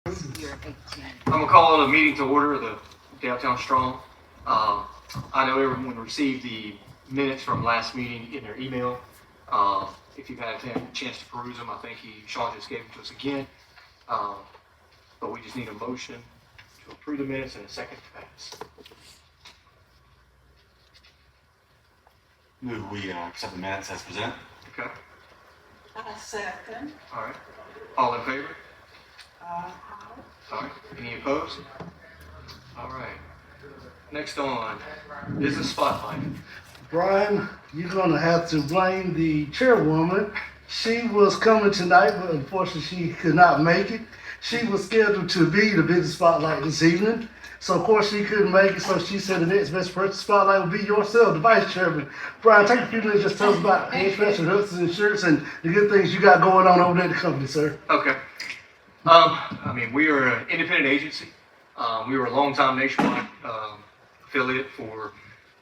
I'm gonna call a meeting to order, the Downtown Strong. I know everyone received the minutes from last meeting in their email. If you've had a chance to peruse them, I think Sean just gave them to us again. But we just need a motion to approve the minutes and a second to pass. Move we accept the minutes as presented. Okay, I second. all right. All in favor? Aye. All right, any opposed? All right. Next on, business spotlight. Brian, you're gonna have to blame the chairwoman. She was coming tonight, but unfortunately she could not make it. She was scheduled to be the business spotlight this evening. So of course she couldn't make it, so she said the next best person spotlight will be yourself, the vice chairman. Brian, take a few minutes, just tell us about Insurance and Hudson's Insurance and the good things you got going on over there at the company, sir. Okay. We are an independent agency. We were a long-time Nationwide affiliate for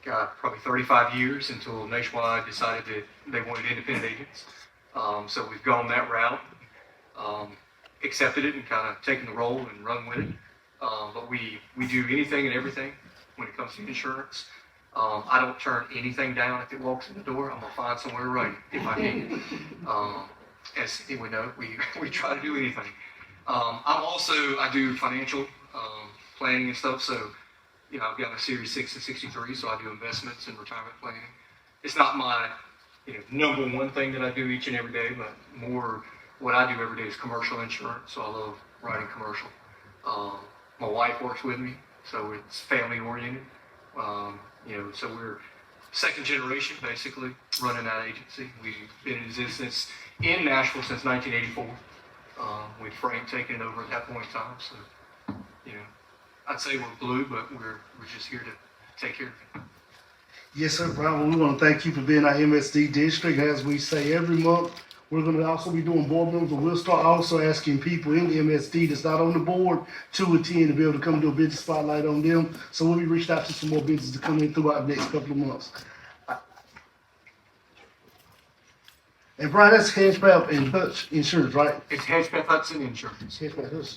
probably 35 years until Nationwide decided that they wanted independent agents. So we've gone that route, accepted it and kind of taken the role and run with it. But we do anything and everything when it comes to insurance. I don't turn anything down if it walks in the door. I'm gonna find somewhere to write it if I can. As we know, we try to do anything. I do financial planning and stuff. So, I've got a Series 6 and 63, so I do investments and retirement planning. It's not my, number one thing that I do each and every day, but more what I do every day is commercial insurance. So I love writing commercial. My wife works with me, so it's family oriented. So we're second generation basically running that agency. We've been in existence in Nashville since 1984. With Frank taking it over at that point in time. So, I'd say we're blue, but we're just here to take care of it. Yes, sir, Brian. We want to thank you for being our MSD district. As we say every month, we're going to also be doing board members, but we'll start also asking people in the MSD that's not on the board to attend to be able to come do a business spotlight on them. So we'll be reaching out to some more businesses to come in throughout the next couple of months. And Brian, that's Hedgepath and Hutch Insurance, right? It's Hedgepath Hudson Insurance. Hedgepath Hutch.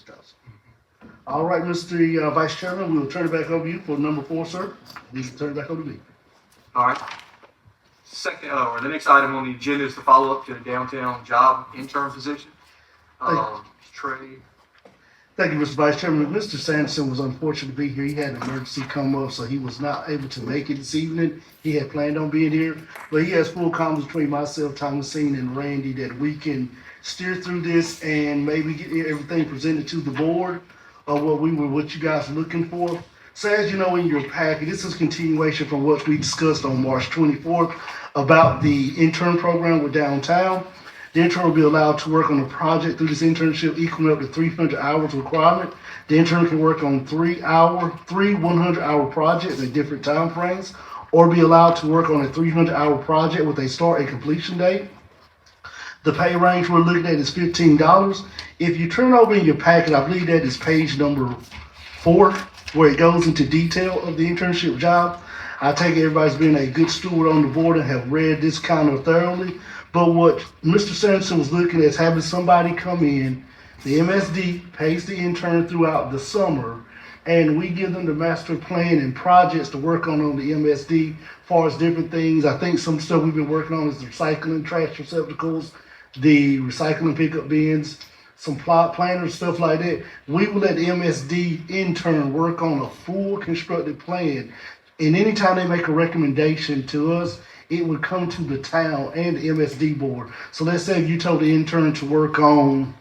All right, Mr. Vice Chairman, we will turn it back over to you for number 4, sir. You can turn it back over to me. All right. The next item on the agenda is the follow-up to the downtown job intern position. Trey. Thank you, Mr. Vice Chairman. Mr. Sanderson was unfortunate to be here. He had an emergency come up, so he was not able to make it this evening. He had planned on being here, but he has full confidence between myself, Thomasine, and Randy that we can steer through this and maybe get everything presented to the board of what you guys are looking for. So as you know in your packet, this is a continuation from what we discussed on March 24th about the intern program with downtown. The intern will be allowed to work on a project through this internship equaling up to 300 hours requirement. The intern can work on three 100-hour projects at different time frames, or be allowed to work on a 300-hour project with a start and completion date. The pay range we're looking at is $15. If you turn over in your packet, I believe that is page number 4, where it goes into detail of the internship job. I take it everybody's been a good steward on the board and have read this kind of thoroughly. But what Mr. Sanderson was looking at is having somebody come in. The MSD pays the intern throughout the summer, and we give them the master plan and projects to work on the MSD as far as different things. I think some stuff we've been working on is the recycling trash receptacles, the recycling pickup bins, some plot planners, stuff like that. We will let the MSD intern work on a full constructed plan. And anytime they make a recommendation to us, it would come to the town and the MSD board. So let's say if you told the intern to work on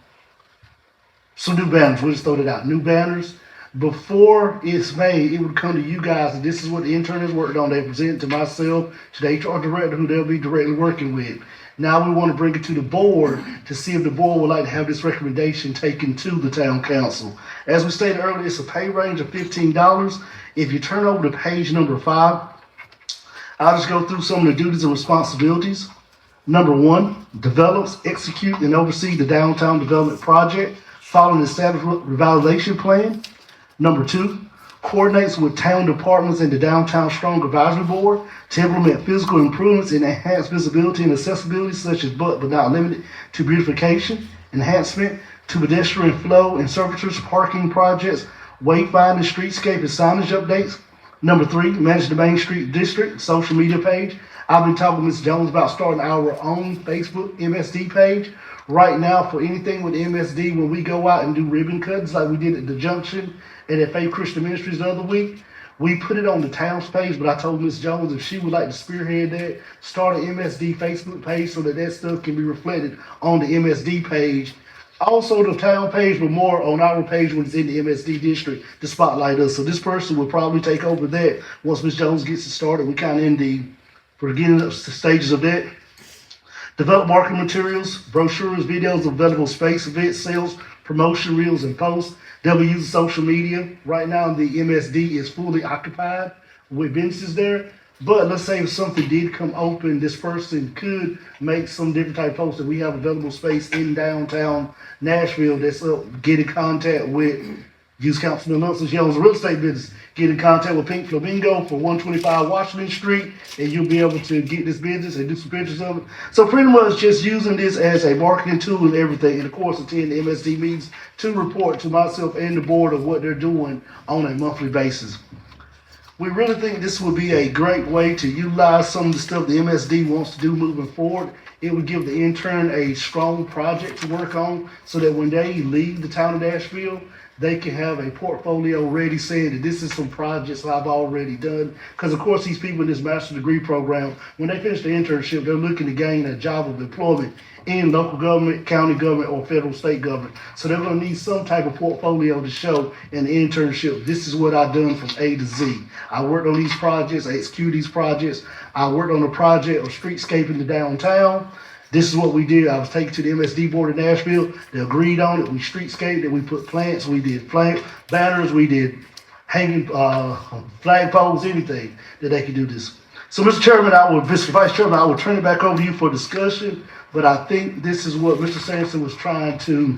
some new banners, we'll just throw that out, new banners. Before it's made, it would come to you guys, and this is what the intern has worked on. They present it to myself, to the HR director, who they'll be directly working with. Now we want to bring it to the board to see if the board would like to have this recommendation taken to the town council. As we stated earlier, it's a pay range of $15. If you turn over to page number 5, I'll just go through some of the duties and responsibilities. Number 1, develops, execute, and oversee the downtown development project following the established revitalization plan. Number 2, coordinates with town departments and the Downtown Strong Advisory Board to implement physical improvements and enhance visibility and accessibility, such as but not limited to beautification enhancement to pedestrian flow and services, parking projects, wayfinding, streetscape, and signage updates. Number 3, manage the Main Street District social media page. I've been talking to Ms. Jones about starting our own Facebook MSD page. Right now, for anything with MSD, when we go out and do ribbon cuts like we did at the Junction and at Faith Christian Ministries the other week, we put it on the town's page, but I told Ms. Jones if she would like to spearhead that, start an MSD Facebook page so that stuff can be reflected on the MSD page. Also the town page, but more on our page when it's in the MSD district to spotlight us. So this person will probably take over that once Ms. Jones gets it started. We kind of in the beginning stages of that. Develop marketing materials, brochures, videos, available space, events, sales, promotion reels, and posts. They'll be using social media. Right now, the MSD is fully occupied with businesses there. But let's say if something did come open, this person could make some different type of posts that we have available space in downtown Nashville that's get in contact with Youth Councilman Lunson's Young's real estate business. Get in contact with Pink Flamingo for 125 Washington Street, and you'll be able to get this business and do some pictures of it. So pretty much just using this as a marketing tool and everything, and of course attend the MSD meetings to report to myself and the board of what they're doing on a monthly basis. We really think this would be a great way to utilize some of the stuff the MSD wants to do moving forward. It would give the intern a strong project to work on so that when they leave the town of Nashville, they can have a portfolio ready saying that this is some projects I've already done. Because of course these people in this master's degree program, when they finish the internship, they're looking to gain a job of employment in local government, county government, or federal state government. So they're going to need some type of portfolio to show in the internship. This is what I've done from A to Z. I worked on these projects, I executed these projects. I worked on a project of streetscaping the downtown. This is what we did. I was taken to the MSD board in Nashville. They agreed on it. We streetscaped it. We put plants. We did flag banners. We did hanging flag poles, anything that they could do this. So, Mr. Chairman, Mr. Vice Chairman, I will turn it back over to you for discussion. But I think this is what Mr. Sampson was trying to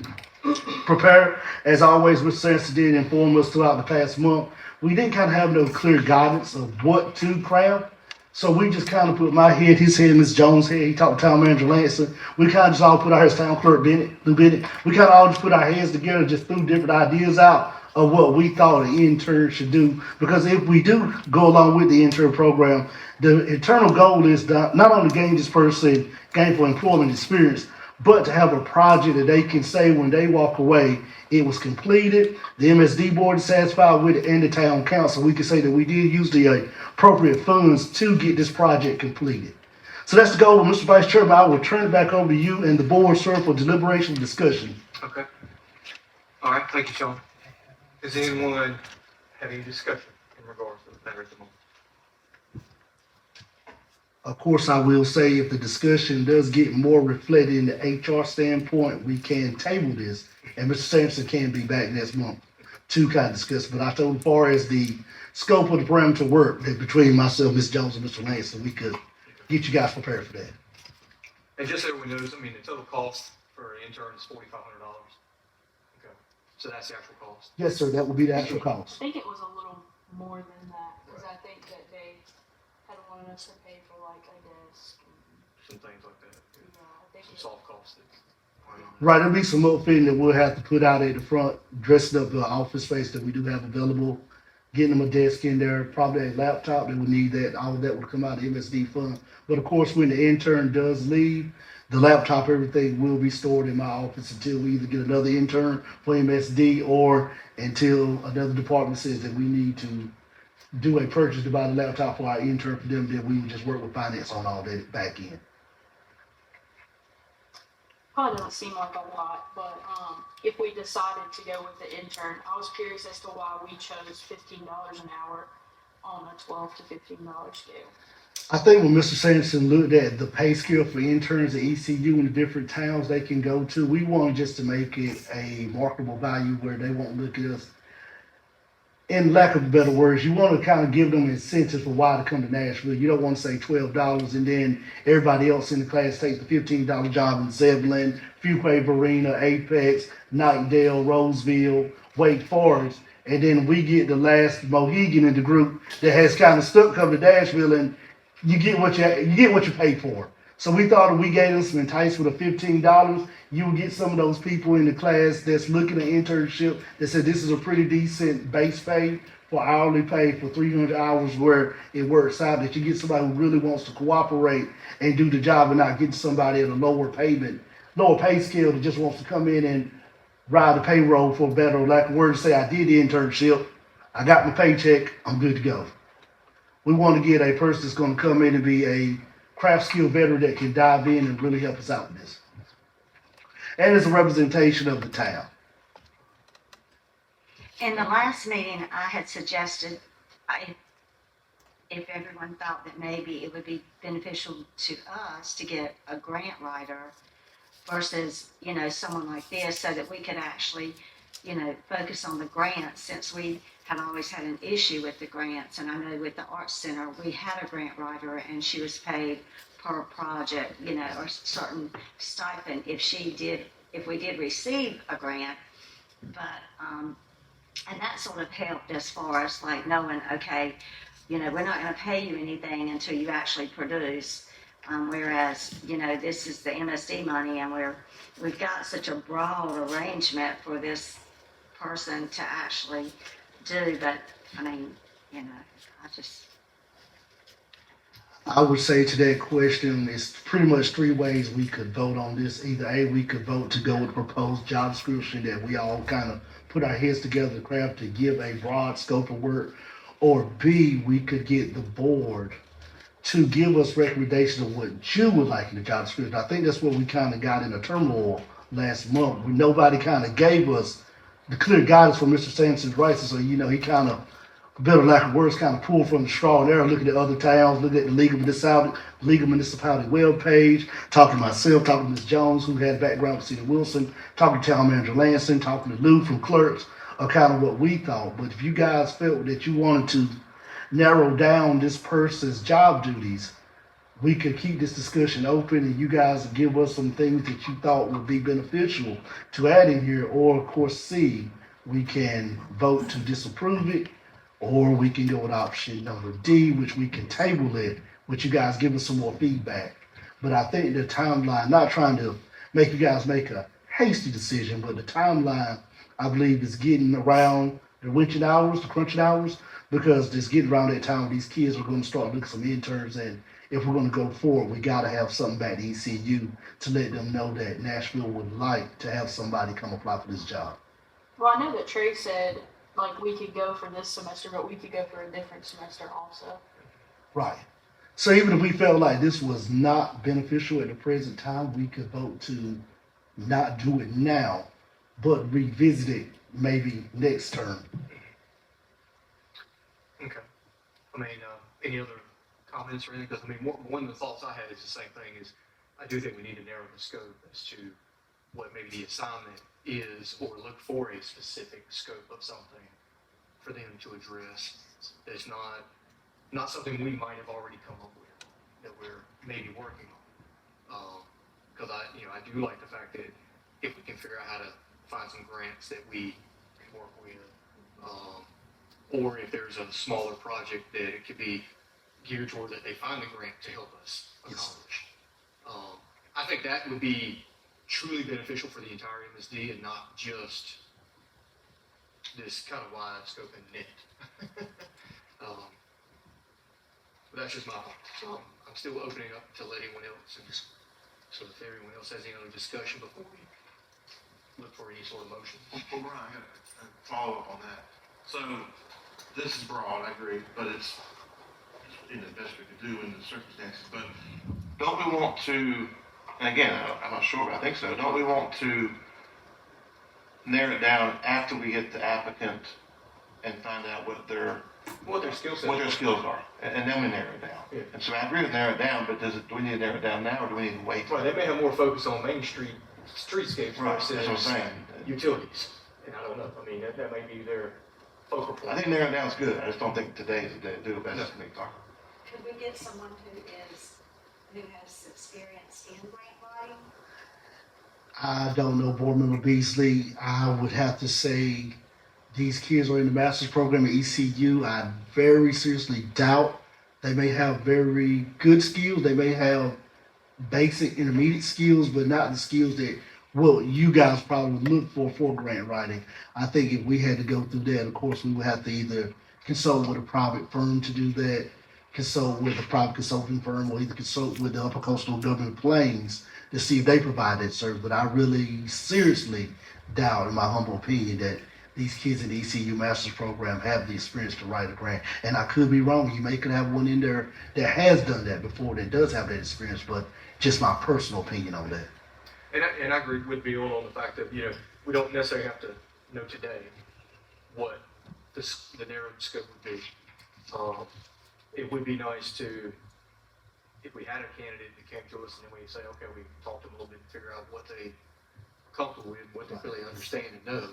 prepare. As always, Mr. Sampson did inform us throughout the past month. We didn't kind of have no clear guidance of what to craft. So we just kind of put my head, his head, Ms. Jones' head. He talked to Town Manager Lanson. We kind of just all put our heads, Town Clerk Lou Bennett. We kind of all just put our heads together, just threw different ideas out of what we thought an intern should do. Because if we do go along with the intern program, the internal goal is not only gain this person gainful employment experience, but to have a project that they can say when they walk away, it was completed, the MSD board is satisfied with it, and the town council. We can say that we did use the appropriate funds to get this project completed. So that's the goal. Mr. Vice Chairman, I will turn it back over to you and the board, sir, for deliberation and discussion. Okay. All right, thank you, Sean. Does anyone have any discussion in regards to the matter at the moment? Of course, I will say if the discussion does get more reflected in the HR standpoint, we can table this, and Mr. Sampson can be back next month to kind of discuss. But I told as far as the scope of the parameter work that between myself, Ms. Jones, and Mr. Langston, we could get you guys prepared for that. And just so everyone knows, I mean, the total cost for an intern is $4,500. Okay, so that's the actual cost. Yes, sir, that will be the actual I cost. think it was a little more than that, because I think that they had wanted us to pay for like a desk. Some things like that. Yeah, I think Some soft costs. Right, there'll be some outfitting that we'll have to put out at the front, dressing up the office space that we do have available, getting them a desk in there, probably a laptop, they would need that, all of that would come out of the MSD fund. But of course, when the intern does leave, the laptop, everything will be stored in my office until we either get another intern for MSD or until another department says that we need to do a purchase to buy the laptop for our intern for them, then we would just work with finance on all that back end. probably doesn't seem like a lot, but if we decided to go with the intern, I was curious as to why we chose $15 an hour on a $12 to $15 scale. I think when Mr. Sanderson looked at the pay scale for interns at ECU in the different towns they can go to, we wanted just to make it a marketable value where they won't look at us. In lack of better words, you want to kind of give them incentives for why to come to Nashville. You don't want to say $12 and then everybody else in the class takes the $15 job in Zebulon, Fuquay Varina, Apex, Knightdale, Roseville, Wake Forest, and then we get the last Mohegan in the group that has kind of stuck coming to Nashville, and you get what you pay for. So we thought if we gave them some enticement of $15, you will get some of those people in the class that's looking at internship that said this is a pretty decent base pay for hourly pay for 300 hours where it works out that you get somebody who really wants to cooperate and do the job and not getting somebody at a lower pay scale that just wants to come in and ride the payroll for better lack of words, say I did the internship, I got my paycheck, I'm good to go. We want to get a person that's going to come in and be a craft skill veteran that can dive in and really help us out with this. And it's a representation of the town. In the last meeting, I had suggested, if everyone thought that maybe it would be beneficial to us to get a grant writer versus, someone like this so that we could actually, focus on the grants since we have always had an issue with the grants. And I know with the Arts Center, we had a grant writer and she was paid per project, or certain stipend if we did receive a grant. But, and that sort of helped as far as like knowing, okay, we're not going to pay you anything until you actually produce. Whereas, this is the MSD money and we've got such a broad arrangement for this person to actually do. But, I would say to that question, it's pretty much three ways we could vote on this. Either A, we could vote to go with the proposed job description that we all kind of put our heads together to craft to give a broad scope of work, or B, we could get the board to give us recommendations of what you would like in the job description. I think that's what we kind of got in a turmoil last month when nobody kind of gave us the clear guidance from Mr. Sampson's rights. So, he kind of, better lack of words, kind of pulled from the straw and arrow, looking at other towns, looking at the League of Municipality webpage, talking to myself, talking to Ms. Jones, who had a background with City Wilson, talking to Town Manager Lansing, talking to Lou from Clerks, of kind of what we thought. But if you guys felt that you wanted to narrow down this person's job duties, we could keep this discussion open and you guys give us some things that you thought would be beneficial to add in here. Or, of course, C, we can vote to disapprove it, or we can go with option number D, which we can table it, which you guys give us some more feedback. But I think the timeline, not trying to make you guys make a hasty decision, but the timeline, I believe, is getting around the crunching hours, because it's getting around that time where these kids are going to start looking for some interns. And if we're going to go forward, we got to have something back to ECU to let them know that Nashville would like to have somebody come apply for this job. Well, I know that Trey said, like, we could go for this semester, but we could go for a different semester also. Right. So even if we felt like this was not beneficial at the present time, we could vote to not do it now, but revisit it maybe next term. Okay. Any other comments or anything? Because, one of the thoughts I had is the same thing, is I do think we need to narrow the scope as to what maybe the assignment is, or look for a specific scope of something for them to address. It's not something we might have already come up with that we're maybe working on. Because I do like the fact that if we can figure out how to find some grants that we can work with, or if there's a smaller project that it could be geared toward that they find the grant to help us accomplish. I think that would be truly beneficial for the entire MSD and not just this kind of wide scope and net. But that's just my thought. So I'm still opening up to let anyone else. And so if everyone else has any other discussion before we look for any sort of motion. Well, Brian, I got a follow-up on that. So this is broad, I agree, but it's the best we could do in the circumstances. But don't we want to, and again, I'm not sure, but I think so, don't we want to narrow it down after we get the applicant and find out what their skills are, and then we narrow it down. Yeah. And so I agree with narrow it down, but do we need to narrow it down now, or do we need to wait? Right, they may have more focus on Main Street streetscapes Right, versus that's what I'm saying. utilities. And I don't know. That may be their focal point. I think narrowing down is good. I just don't think today is the day to do it. That's just me talking. could we get someone who has experience in grant writing? I don't know, Board Member Beasley. I would have to say these kids are in the master's program at ECU. I very seriously doubt they may have very good skills. They may have basic intermediate skills, but not the skills that what you guys probably look for grant writing. I think if we had to go through that, of course, we would have to either consult with a private firm to do that, consult with a private consulting firm, or either consult with the Upper Coastal Government Plains to see if they provide that service. But I really seriously doubt, in my humble opinion, that these kids in the ECU Master's Program have the experience to write a grant. And I could be wrong. You may could have one in there that has done that before, that does have that experience, but just my personal opinion on that. And I agree with Bill on the fact that, you know, we don't necessarily have to know today what the narrow scope would be. It would be nice to, if we had a candidate that came to us and then we say, okay, we talked to them a little bit and figure out what they are comfortable with, what they really understand and know.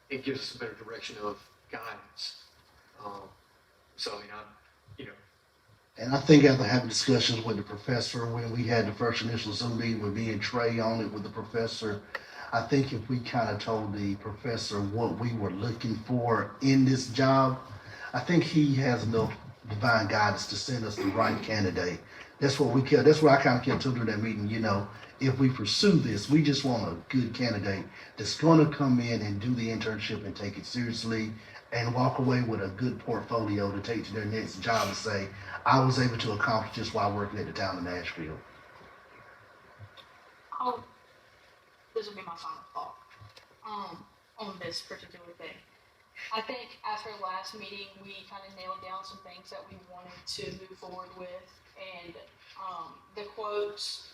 It gives us a better direction of guidance. So, I mean, you know. And I think after having discussions with the professor, when we had the first initial Zoom meeting with me and Trey on it with the professor, I think if we kind of told the professor what we were looking for in this job, I think he has enough divine guidance to send us the right candidate. That's what we care. That's what I kind of kept telling her in that meeting. You know, if we pursue this, we just want a good candidate that's going to come in and do the internship and take it seriously and walk away with a good portfolio to take to their next job and say, I was able to accomplish this while working at the town of Nashville. This will be my final thought on this particular thing. I think after last meeting, we kind of nailed down some things that we wanted to move forward with, and the quotes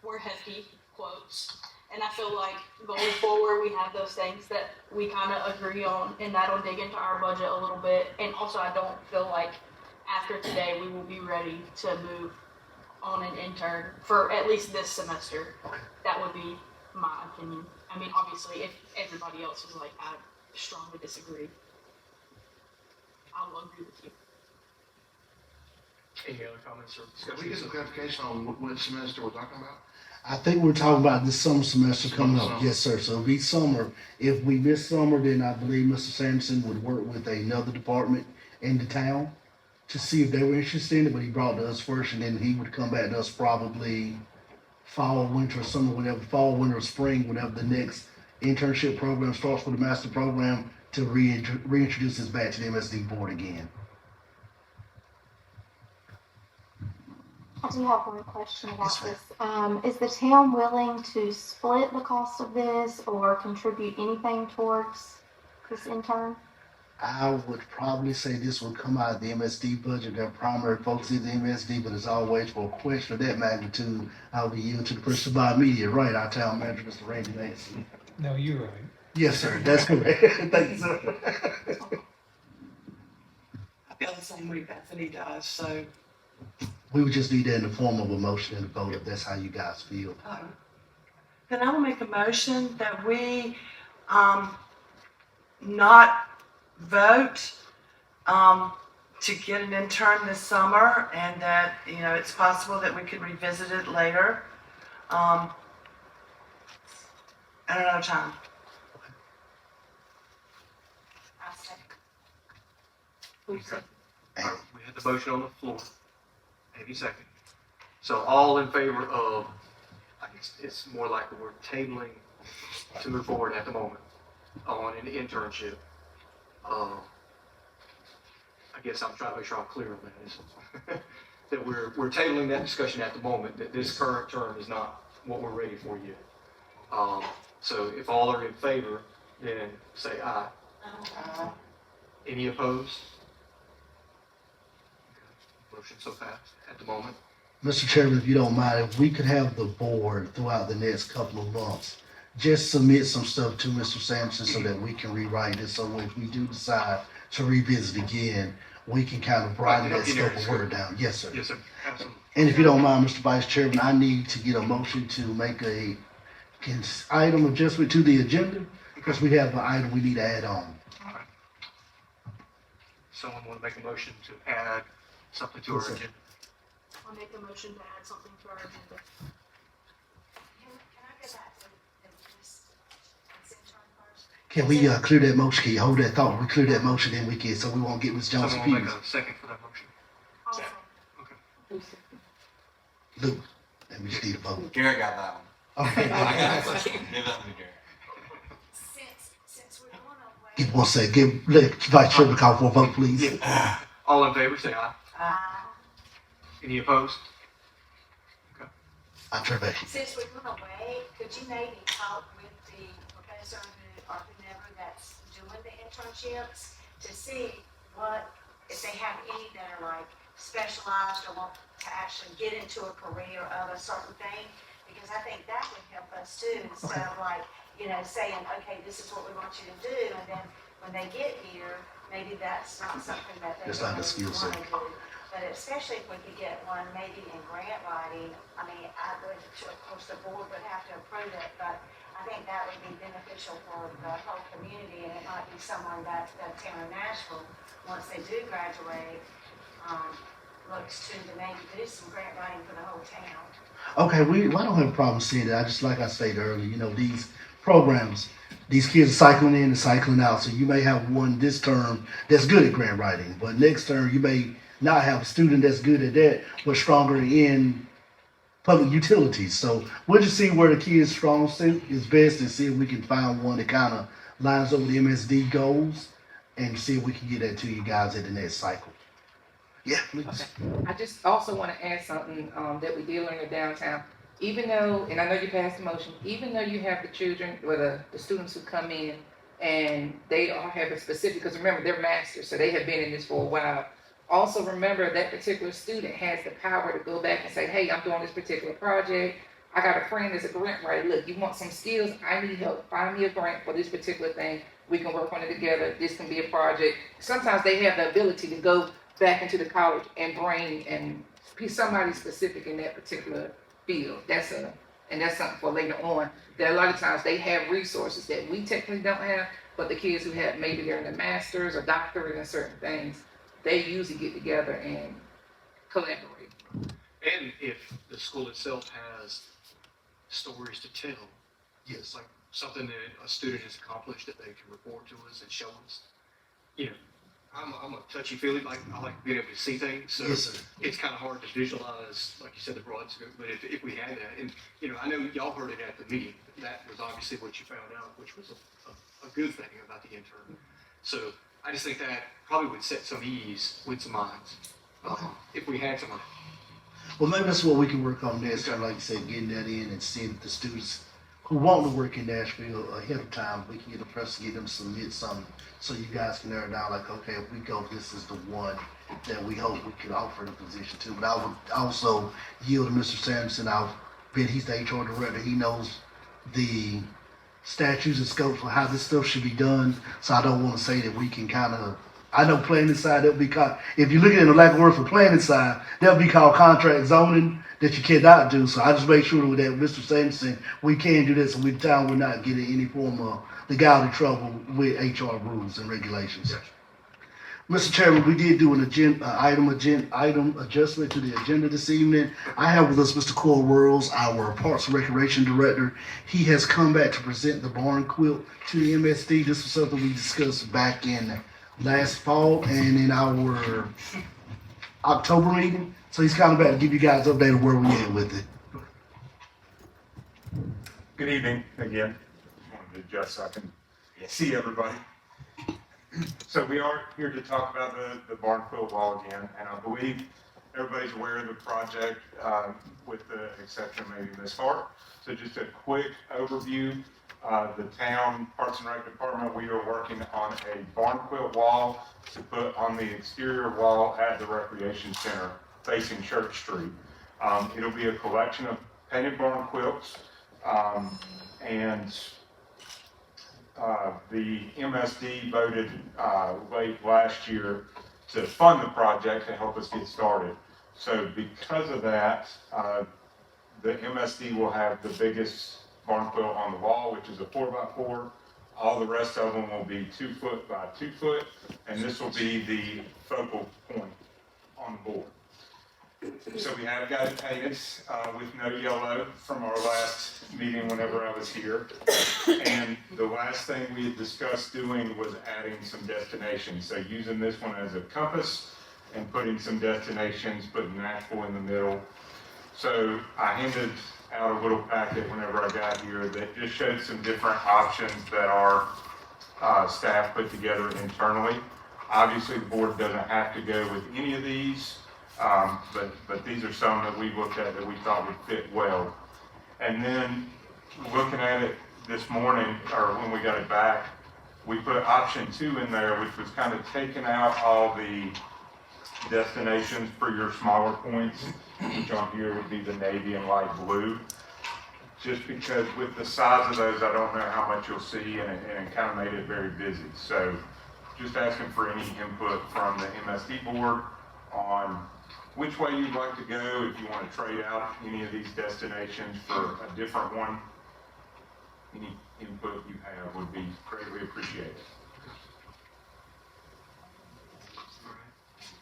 were hefty quotes. And I feel like going forward, we have those things that we kind of agree on, and that'll dig into our budget a little bit. And also, I don't feel like after today, we will be ready to move on an intern for at least this semester. That would be my opinion. I mean, obviously, if everybody else is like, I strongly disagree. I will agree with you. Any other comments or Can we get some clarification on what semester we're talking about? I think we're talking about this summer semester coming up. Summer. Yes, sir. So it'll be summer. If we miss summer, then I believe Mr. Sanderson would work with another department in the town to see if they were interested in it, but he brought it to us first, and then he would come back to us probably fall, winter, summer, whenever, fall, winter, or spring, whenever the next internship program starts for the master program, to reintroduce us back to the MSD board again. I do have one question about Yes, ma'am. this. Is the town willing to split the cost of this or contribute anything towards this intern? I would probably say this will come out of the MSD budget. Their primary focus is the MSD, but as always, for a question of that magnitude, I will yield to the person by media, right? Our town manager, Mr. Randy Nancy. No, you're right. Yes, sir. That's correct. Thank you, sir. I feel the same way Bethany does, so, We would just need that in the form of a motion and a vote if that's how you guys feel. then I will make a motion that we, not vote, to get an intern this summer, and that, you know, it's possible that we could revisit it later, at another time. Okay. We had the motion on the floor. Any second. So all in favor of, I guess it's more like we're tabling to move forward at the moment on an internship. I guess I'm trying to make sure I'm clear on that. That we're tabling that discussion at the moment, that this current term is not what we're ready for yet. So if all are in favor, then say aye. Any opposed? Motion so passed at the moment. Mr. Chairman, if you don't mind, if we could have the board throughout the next couple of months, just submit some stuff to Mr. Sampson so that we can rewrite it. So if we do decide to revisit again, we can kind of broaden that scope of work down. Yes, sir. Yes, sir. Absolutely. And if you don't mind, Mr. Vice Chairman, I need to get a motion to make a item adjustment to the agenda because we have an item we need to add on. All right. Someone want to make a motion to add something to our Yes, sir. agenda? I'll make a motion to add something to our agenda. Can we clear that motion? Can you hold that thought? We clear that motion, then we can, so we won't get Ms. Johnson Someone want to confused. make a second for that motion? Also, Okay. Luke, let me just need a vote. Garrett got that one. Okay. I got a question. Give that to me, Gary. Since we're going away. Give 1 second. Let Vice Chairman call for a vote, please. Yeah. All in favor, say aye. Any opposed? Since we're going away, could you maybe talk with the professor or whomever that's doing the internships to see if they have any that are like specialized or want to actually get into a career of a certain thing? Because I think that would help us too, instead of like, saying, okay, this is what we want you to do, and then when they get here, maybe that's not something that they It's not the skill set. want to do. But especially if we could get one maybe in grant writing, I mean, of course, the board would have to approve it, but I think that would be beneficial for the whole community, and it might be someone that the town of Nashville, once they do graduate, looks to maybe do some grant writing for the whole town. Okay, I don't have a problem seeing that. I just, like I stated earlier, these programs, these kids are cycling in and cycling out. So you may have one this term that's good at grant writing, but next term you may not have a student that's good at that, but stronger in public utilities. So we'll just see where the kid's strong suit is best and see if we can find one that kind of lines up with the MSD goals and see if we can get that to you guys at the next cycle. Yeah, please. Okay. I just also want to add something that we did learn in downtown. Even though, and I know you passed the motion, even though you have the children or the students who come in and they all have a specific, because remember, they're masters, so they have been in this for a while. Also remember that particular student has the power to go back and say, hey, I'm doing this particular project. I got a friend that's a grant writer. Look, you want some skills? I need help. Find me a grant for this particular thing. We can work on it together. This can be a project. Sometimes they have the ability to go back into the college and bring and be somebody specific in that particular field. That's something for later on. That a lot of times they have resources that we technically don't have, but the kids who have, maybe they're in the masters or doctorate in certain things, they usually get together and collaborate. And if the school itself has stories to tell, Yes. like something that a student has accomplished that they can report to us and show us. I'm a touchy-feely, I like being able to see things, so Yes, sir. it's kind of hard to visualize, like you said, the broad scope, but if we had that, and, I know y'all heard it at the meeting, that was obviously what you found out, which was a good thing about the intern. So I just think that probably would set some ease with some minds, if we had someone. Well, maybe that's what we can work on next time, like you said, getting that in and seeing if the students who want to work in Nashville ahead of time, we can get the press to get them to submit something so you guys can narrow down, like, okay, if we go, this is the one that we hope we can offer the position to. But I would also yield to Mr. Sampson. I've been, he's the HR director. He knows the statutes and scope for how this stuff should be done. So I don't want to say that we can kind of, I know planning side, that'll be called, if you're looking at the lack of word for planning side, that'll be called contract zoning that you cannot do. So I just make sure that Mr. Sampson, we can do this and we town we're not getting any form of legality trouble with HR rules and regulations. Yes. Mr. Chairman, we did do an item adjustment to the agenda this evening. I have with us Mr. Cole Worrells, our Parks and Recreation Director. He has come back to present the barn quilt to the MSD. This was something we discussed back in last fall and in our October meeting. So he's coming back to give you guys an update of where we at with it. Good evening again. Just wanted to adjust so I can see everybody. So we are here to talk about the barn quilt wall again, and I believe everybody's aware of the project, with the exception of maybe Ms. Hart. So just a quick overview. The town Parks and Rec Department, we are working on a barn quilt wall to put on the exterior wall at the Recreation Center facing Church Street. It'll be a collection of painted barn quilts, and the MSD voted late last year to fund the project to help us get started. So because of that, the MSD will have the biggest barn quilt on the wall, which is a 4x4. All the rest of them will be 2 foot by 2 foot, and this will be the focal point on the board. So we have got it painted with no yellow from our last meeting whenever I was here. And the last thing we had discussed doing was adding some destinations. So using this one as a compass and putting some destinations, putting Nashville in the middle. So I handed out a little packet whenever I got here that just showed some different options that our staff put together internally. Obviously, the board doesn't have to go with any of these, but these are some that we looked at that we thought would fit well. And then looking at it this morning, or when we got it back, we put option 2 in there, which was kind of taking out all the destinations for your smaller points, which on here would be the navy and light blue. Just because with the size of those, I don't know how much you'll see, and it kind of made it very busy. So just asking for any input from the MSD board on which way you'd like to go, if you want to trade out any of these destinations for a different one. Any input you have would be greatly appreciated.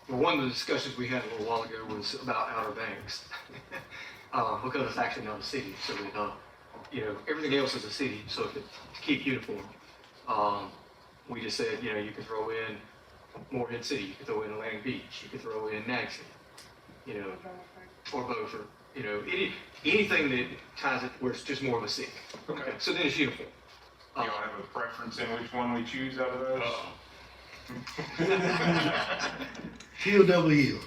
Well, one of the discussions we had a little while ago was about Outer Banks. Because it's actually not a city, so that, everything else is a city, so to keep uniform, we just said, you could throw in Morehead City, you could throw in Atlantic Beach, you could throw in Nashville, or Beaufort, anything that ties it where it's just more of a city. Okay. So then it's uniform. You don't have a preference in which one we choose out of those? Hill, double hill.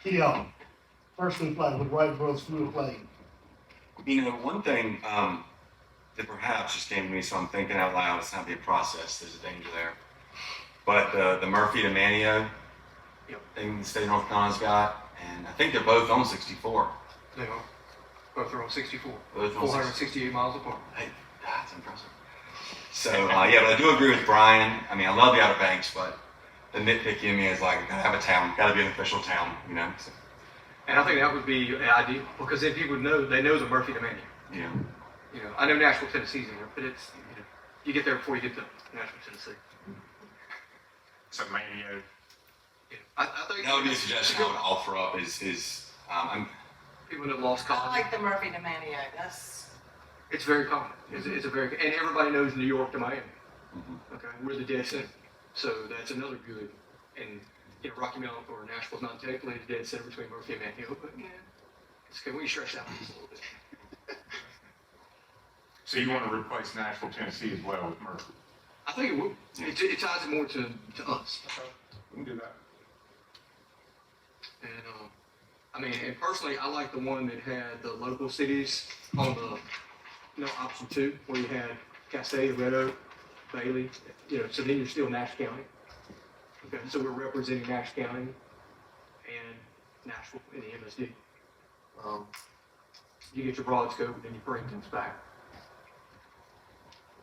Yeah. First in flag with White Bros Blue flag. One thing that perhaps just came to me, so I'm thinking out loud, it's not be a process, there's a danger there. But the Murphy to Manio thing the state of North Carolina's got, and I think they're both on 64. They are. Both are on 64. Both on 468 miles apart. Hey, that's impressive. So, yeah, but I do agree with Brian. I mean, I love the Outer Banks, but the nitpick in me is like, gotta have a town, gotta be an official town, So, And I think that would be ideal, because then people know, they know the Murphy to Manio. yeah. I know Nashville, Tennessee's in there, but it's, you get there before you get to Nashville, Tennessee. So Manio. I think That would be a suggestion I would offer up is people that lost I college. like the Murphy to Manio, It's very common. It's a very, and everybody knows New York to Miami. Mhm. Okay, we're the dead center, so that's another good. And Rocky Mount or Nashville's not technically the dead center between Murphy and Manio, but it's okay. We can stretch that just a little bit. So you want to replace Nashville, Tennessee as well with Murphy? I think it would. It ties it more to us. Okay. We can do that. And and personally, I like the one that had the local cities on the option 2, where you had Castaic, Red Oak, Bailey. So then you're still Nash County. Okay, so we're representing Nash County and Nashville in the MSD. You get your broad scope, and then you bring things back.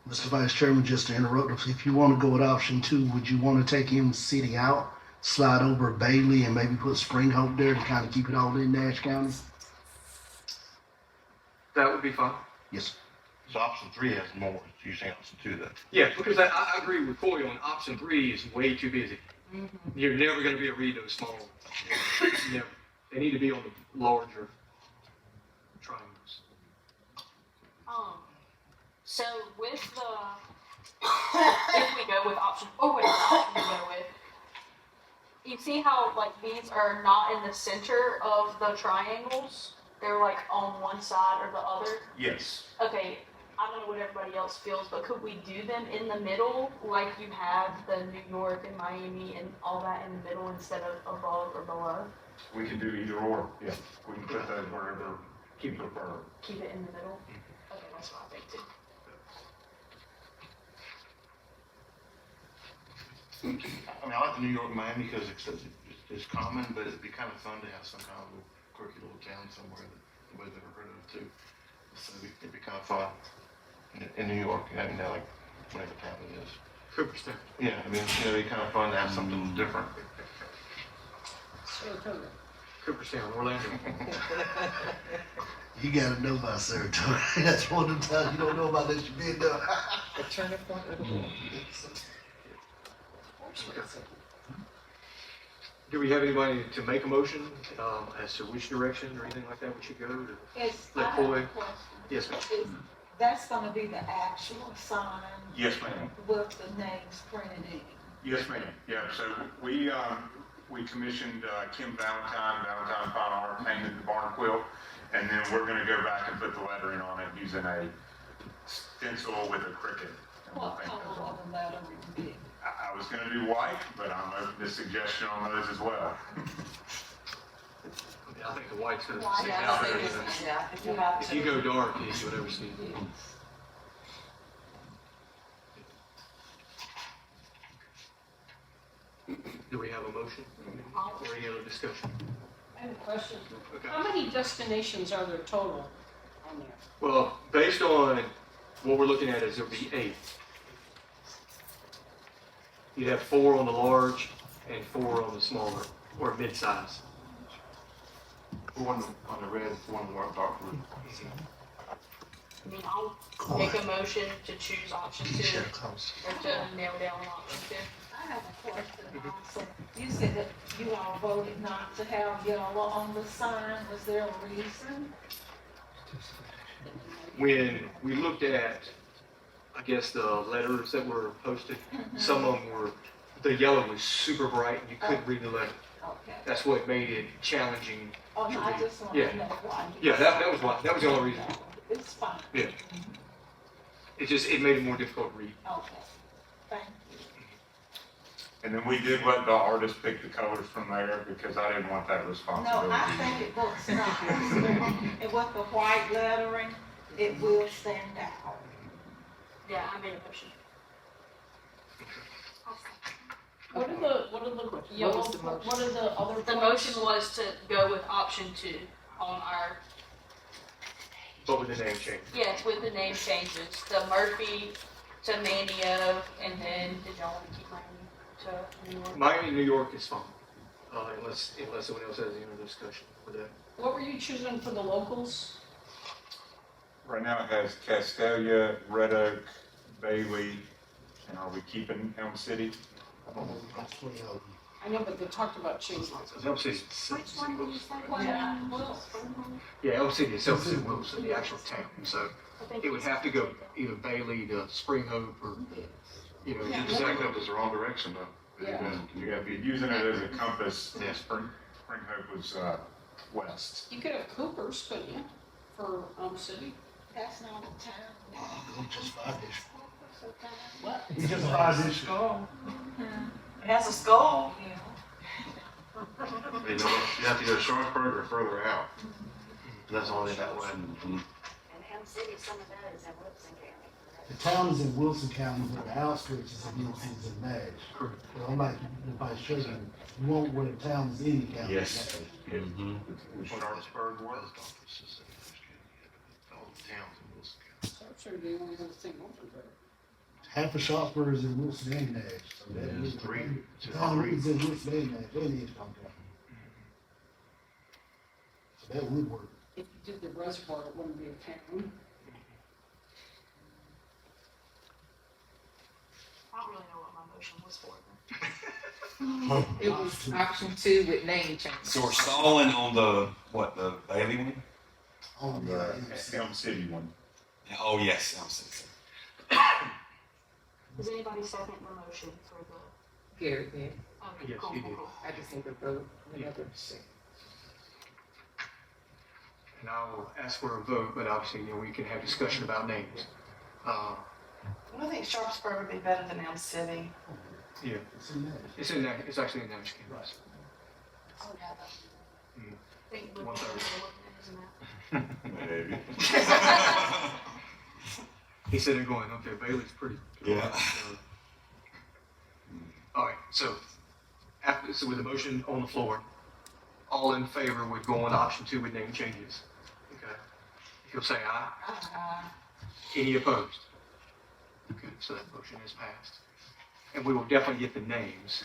Mr. Vice Chairman, just to interrupt, if you want to go with option 2, would you want to take M City out, slide over Bailey, and maybe put Spring Hope there to kind of keep it all in Nash County? That would be fine. Yes. So option 3 has more, you saying option 2 then? Yeah, because I agree with Coy on option 3 is way too busy. You're never going to be able to read those small. Never. They need to be on the larger triangles. So with if we go with option, or whatever option we go with, you see how these are not in the center of the triangles? They're on one side or the other? Yes. Okay, I don't know what everybody else feels, but could we do them in the middle, like you have the New York and Miami and all that in the middle instead of above or below? We can do either or. Yeah. We can put those wherever you prefer. Keep it in the middle? Okay, that's what I think too. I like the New York, Miami because it's common, but it'd be kind of fun to have some kind of little quirky little town somewhere that nobody's ever heard of too. So it'd be kind of fun in New York, whatever town it is. Cooperstown. Yeah, it'd be kind of fun to have something different. Cooperstown, Orlando. You gotta know about Saratoga. That's one of the times you don't know about that you've been there. The turning point of the world. Do we have anybody to make a motion as to which direction or anything like that we should go to? Let Coy. Yes, ma'am. That's gonna be the actual sign Yes, ma'am. with the names printed in. Yes, ma'am. Yeah, so we commissioned Kim Valentine Fine Art, painted the barn quilt, And then we're gonna go back and put the lettering on it using a stencil with a Cricut. And we'll What paint those color on. of the lettering be? I was gonna do white, but I'm open to suggestion on those as well. I think the white's gonna White, stick I out think better it's- than, Yeah, if you have if to. you go dark, you would never see it. Do we have a motion or any other discussion? I have a question. Okay. How many destinations are there total on there? Well, based on what we're looking at is there'll be 8. You'd have 4 on the large and 4 on the smaller or mid-size. One on the red, one on the dark blue. I mean, I'll make a motion to choose option 2 or to nail down option 2. I have a question also. You said that you all voted not to have yellow on the sign. Was there a reason? When we looked at, I guess, the letters that were posted, some of them were, the yellow was super bright and you couldn't read the letter. Okay. That's what made it challenging. Oh, no, I just want Yeah. to know why. you Yeah, that was why, that was the only reason. It's fine. Yeah. It made it more difficult to read. Okay. Thank you. And then we did let the artist pick the colors from there because I didn't want that No, responsibility. I think it looks nice. And with the white lettering, it will stand out. Yeah, I made a motion. What are the yellow, was the motion? what are the other? The points? motion was to go with option 2 on our, But with the name change. yes, with the name changes, the Murphy to Manio, and then did y'all want to keep Miami to New York? Miami, New York is fine, unless someone else has any other discussion with that. What were you choosing for the locals? Right now it has Castelia, Red Oak, Bailey, and are we keeping Elm City? I know, but they talked about changing. Elm City. Which one did you say? Yeah. Yeah, Elm City itself is in Wilson, the actual town, so I think it would it's- have to go either Bailey to Spring Hope or, you know, Yeah. exactly. Second up is the wrong direction though. Yeah. You gotta be using it as a compass. Yeah. Spring Hope was, west. You could have Coopers, couldn't you, for City? That's not a town. Just 5-ish. What? It's just 5-ish. It has a skull. Yeah. You know, you have to go to Sharpsburg or further out. That's only that way. And Elm City, some of that is in Wilson County, correct? The town is in Wilson County, but the outskirts is in Wilson and Nash. Correct. Well, I'm like, if I show you, you won't where the town is in the county. Yes. Would Sharpsburg work? All the towns in Wilson County. So I'm sure they only have the same motion for it. Half of Sharpsburg is in Wilson and Nash. So that Yeah, is it's 3. The town is in Wilson and Nash, and Edgecombe County. So that would work. If you did the reservoir, it wouldn't be a town. I don't really know what my motion was for. It was option 2 with name change. So we're stalling on the Bailey one? Oh, The yeah. Elm City one. Oh, yes, I'm sorry. Does anybody second the motion for the, Gary did. okay, Yes, cool, he cool, did. cool. I just need to vote another. And I'll ask for a vote, but obviously, you know, we can have discussion about names. I think Sharpsburg would be better than Elm City. Yeah, It's in Nash. it's actually in Nash campus. Oh, yeah. I think with 1:30. the looking at it, isn't it? Maybe. He said they're going, okay, Bailey's pretty. Yeah. All right, so with the motion on the floor, all in favor would go on option 2 with name changes. Okay, if you'll say aye. Any opposed? Okay, so that motion is passed. And we will definitely get the names.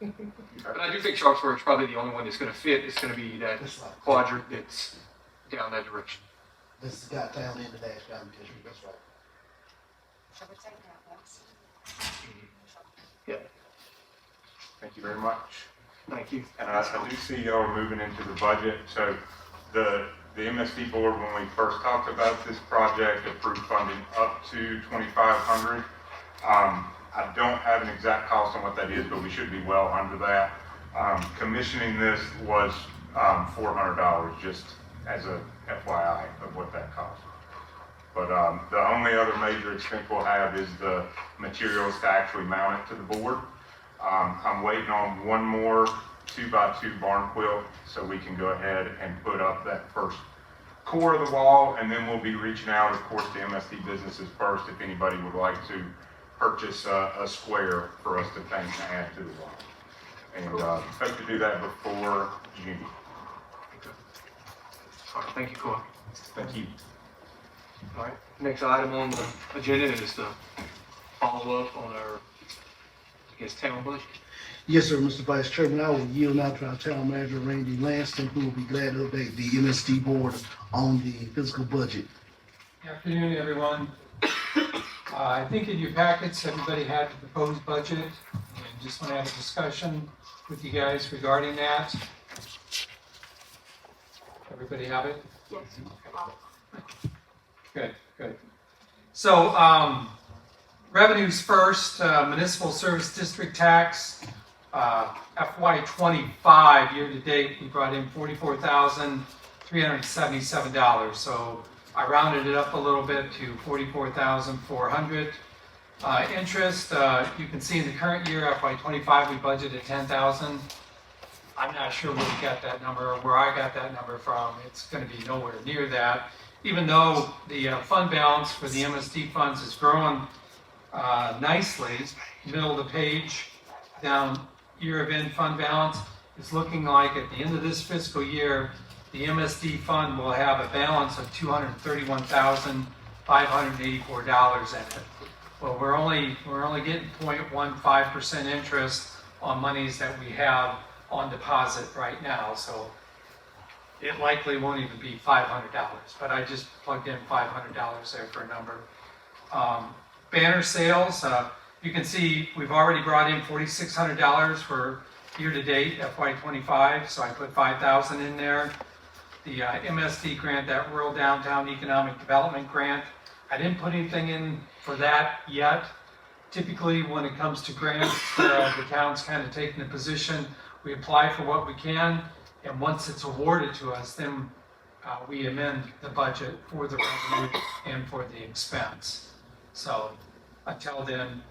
But I do think Sharpsburg is probably the only one that's gonna fit. It's gonna be that That's right. quadrant that's down that direction. This has got down into Nash County District, that's right. So we're taking out Wilson. Thank you very much. Thank you. And I do see y'all are moving into the budget, so the MSD board, when we first talked about this project, approved funding up to 2,500. I don't have an exact cost on what that is, but we should be well under that. Commissioning this was $400, just as a FYI of what that costs. But the only other major expense we'll have is the materials to actually mount it to the board. I'm waiting on one more 2x2 barn quilt so we can go ahead and put up that first core of the wall, and then we'll be reaching out, of course, to MSD businesses first if anybody would like to purchase a square for us to paint and add to the wall. And hope to do that before June. All right, thank you, Corey. Thank you. All right, next item on the agenda is to follow up on our, I guess, town budget. Yes, sir, Mr. Vice Chairman. I will yield now to our town manager, Randy Lanston, who will be glad to update the MSD board on the fiscal budget. Good afternoon, everyone. I think in your packets, everybody had the proposed budget, and just want to have a discussion with you guys regarding that. Everybody have it? Yes. Good, good. So, revenues first, municipal service district tax, FY '25 year to date, we brought in $44,377. So I rounded it up a little bit to $44,400. Interest, you can see in the current year, FY '25, we budgeted $10,000. I'm not sure where we got that number or where I got that number from. It's going to be nowhere near that. Even though the fund balance for the MSD funds is growing nicely, middle of the page, down year of end fund balance, it's looking like at the end of this fiscal year, the MSD fund will have a balance of $231,584 in it. Well, we're only getting 0.15% interest on monies that we have on deposit right now, so it likely won't even be $500, but I just plugged in $500 there for a number. Banner sales, you can see we've already brought in $4,600 for year-to-date FY '25, so I put $5,000 in there. The MSD grant, that Rural Downtown Economic Development Grant, I didn't put anything in for that yet. Typically, when it comes to grants, the town's kind of taking the position, we apply for what we can, and once it's awarded to us, then we amend the budget for the revenue and for the expense. So until then,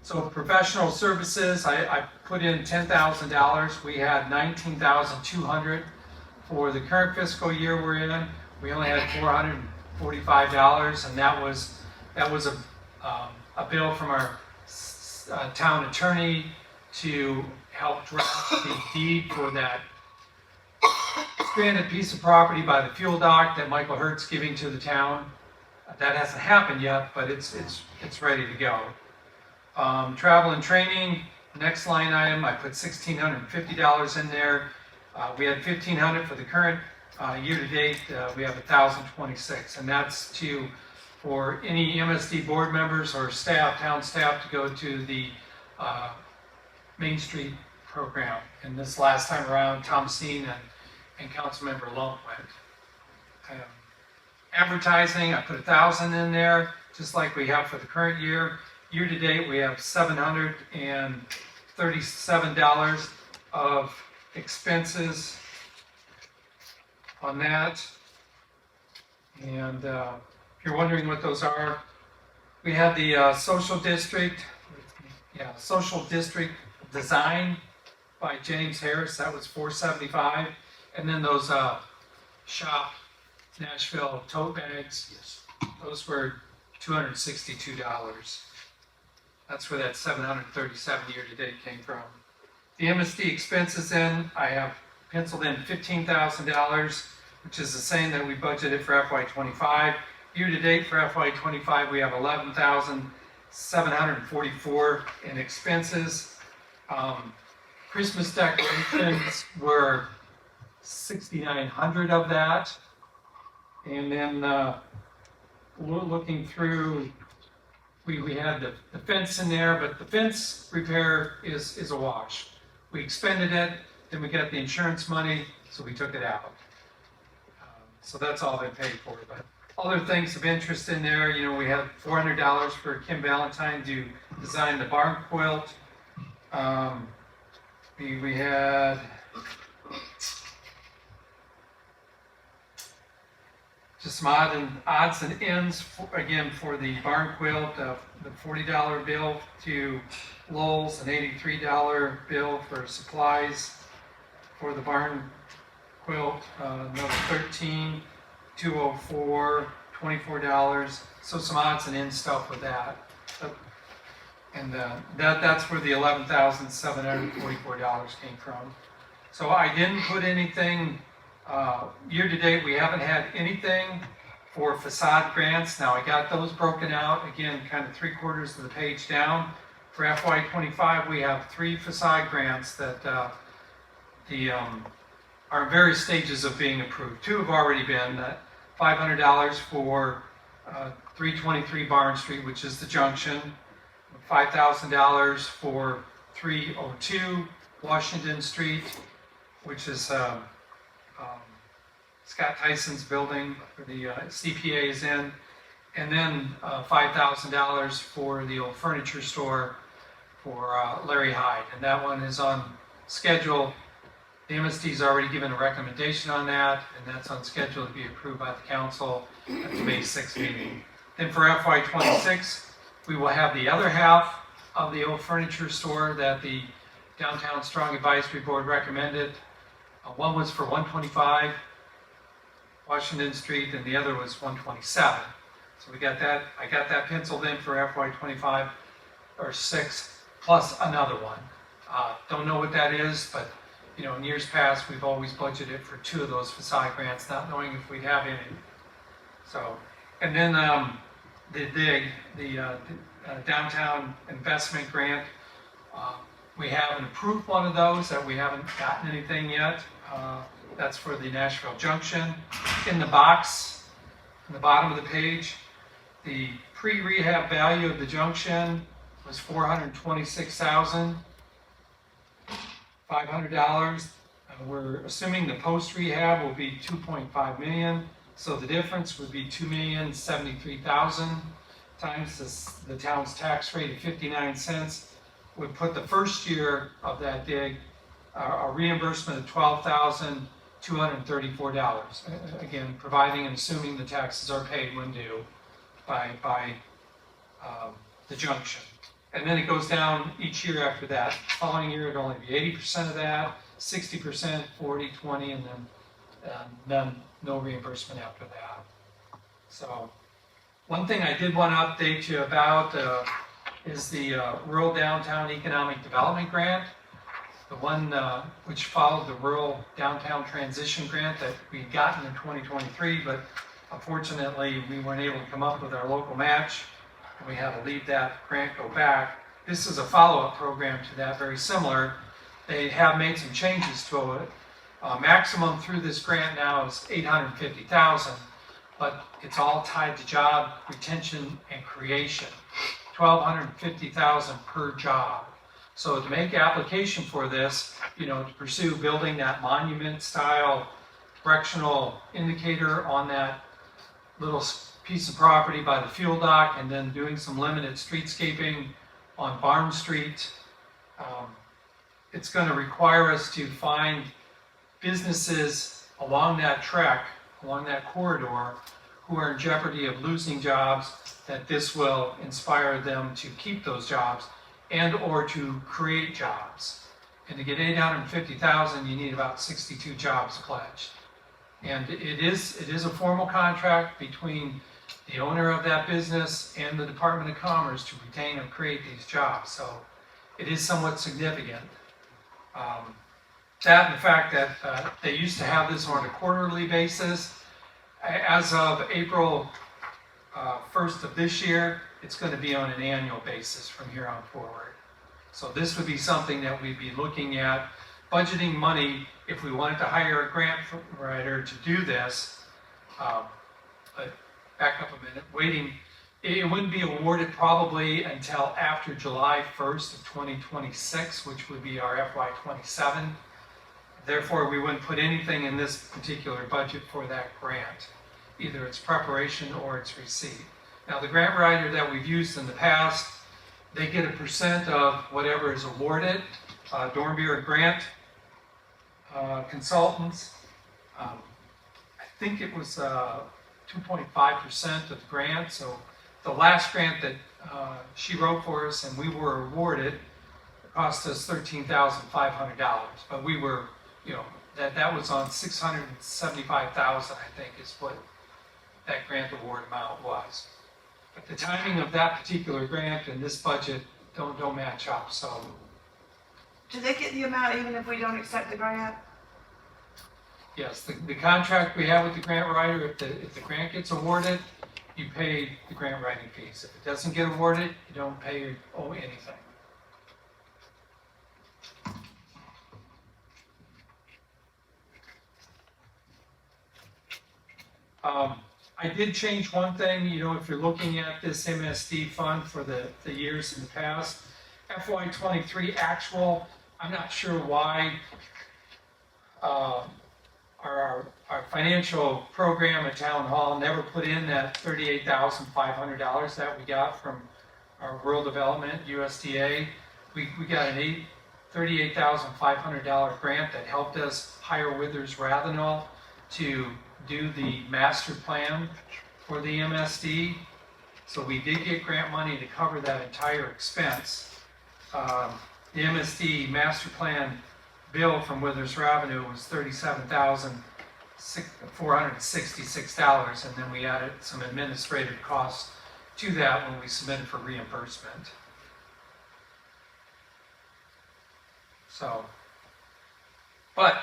so professional services, I put in $10,000. We had $19,200 for the current fiscal year we're in. We only had $445, and that was a bill from our town attorney to help draft the deed for that stranded piece of property by the fuel dock that Michael Hurt's giving to the town. That hasn't happened yet, but it's ready to go. Travel and training, next line item, I put $1,650 in there. We had $1,500 for the current year to date. We have $1,026, and that's for any MSD board members or staff, town staff, to go to the Main Street program. And this last time around, Thomasine and Councilmember Lump went. Advertising, I put $1,000 in there, just like we have for the current year. Year to date, we have $737 of expenses on that. And if you're wondering what those are, we had the social district design by James Harris. That was $475, and then those shop Nashville tote bags. Yes, those were $262. That's where that 737 year to date came from. The MSD expenses in, I have penciled in $15,000, which is the same that we budgeted for FY '25. Year to date for FY '25, we have $11,744 in expenses. Christmas decorations were 6,900 of that. And then looking through, we had the fence in there, but the fence repair is a wash. We expended it, then we got the insurance money, so we took it out. So that's all been paid for. But other things of interest in there, we had $400 for Kim Valentine to design the barn quilt. We had just some odds and ends, again, for the barn quilt, the $40 bill to Lowell's, an $83 bill for supplies for the barn quilt, another $13, $204, $24. So some odds and ends stuff with that. And that's where the $11,744 came from. So I didn't put anything, year to date, we haven't had anything for facade grants. Now I got those broken out, again, kind of 3/4 of the page down. For FY25, we have 3 facade grants that are in various stages of being approved. 2 have already been, $500 for 323 Barn Street, which is the junction, $5,000 for 302 Washington Street, which is Scott Tyson's building where the CPA is in, and then $5,000 for the old furniture store for Larry Hyde, and that one is on schedule. The MSD's already given a recommendation on that, and that's on schedule to be approved by the council at the May 6th meeting. Then for FY26, we will have the other half of the old furniture store that the Downtown Strong Advisory Board recommended. One was for 125 Washington Street, and the other was 127. So we got that. I got that penciled in for FY25 or 6 plus another one. Don't know what that is, but you know, in years past, we've always budgeted for 2 of those facade grants, not knowing if we'd have any. So, and then the downtown investment grant, we have an approved one of those that we haven't gotten anything yet. That's for the Nashville Junction. In the box, in the bottom of the page, the pre-rehab value of the junction was $426,500. We're assuming the post-rehab will be $2.5 million. So the difference would be $2,073,000 times the town's tax rate of 59 cents would put the first year of that dig a reimbursement of $12,234. Again, providing and assuming the taxes are paid when due by the junction. And then it goes down each year after that. Following year, it'd only be 80% of that, 60%, 40, 20, and then no reimbursement after that. So one thing I did want to update you about is the Rural Downtown Economic Development Grant, the one which followed the Rural Downtown Transition Grant that we'd gotten in 2023, but unfortunately we weren't able to come up with our local match, and we had to leave that grant go back. This is a follow-up program to that, very similar. They have made some changes to it. Maximum through this grant now is $850,000, but it's all tied to job retention and creation. $1,250,000 per job. So to make application for this, you know, to pursue building that monument-style directional indicator on that little piece of property by the fuel dock, and then doing some limited streetscaping on Barn Street, it's going to require us to find businesses along that track, along that corridor, who are in jeopardy of losing jobs, that this will inspire them to keep those jobs and or to create jobs. And to get $850,000, you need about 62 jobs pledged. And it is a formal contract between the owner of that business and the Department of Commerce to retain and create these jobs. So it is somewhat significant. That and the fact that they used to have this on a quarterly basis. As of April 1st of this year, it's going to be on an annual basis from here on forward. So this would be something that we'd be looking at, budgeting money if we wanted to hire a grant writer to do this. But back up a minute, waiting, it wouldn't be awarded probably until after July 1st of 2026, which would be our FY27. Therefore, we wouldn't put anything in this particular budget for that grant, either its preparation or its receipt. Now, the grant writer that we've used in the past, they get a percent of whatever is awarded. Dornbier Grant Consultants, I think it was 2.5% of the grant. So the last grant that she wrote for us and we were awarded cost us $13,500. But we were, that was on 675,000, I think, is what that grant award amount was. But the timing of that particular grant and this budget don't match up. So Do they get the amount even if we don't accept the grant? yes, the contract we have with the grant writer, if the grant gets awarded, you pay the grant writing fees. If it doesn't get awarded, you don't pay or owe anything. I did change one thing, if you're looking at this MSD fund for the years in the past, FY23 actual, I'm not sure why our financial program at Town Hall never put in that $38,500 that we got from our rural development, USDA. We got an $38,500 grant that helped us hire Withers Ravenel to do the master plan for the MSD. So we did get grant money to cover that entire expense. The MSD master plan bill from Withers Ravenel was $37,466, and then we added some administrative costs to that when we submitted for reimbursement. So, but,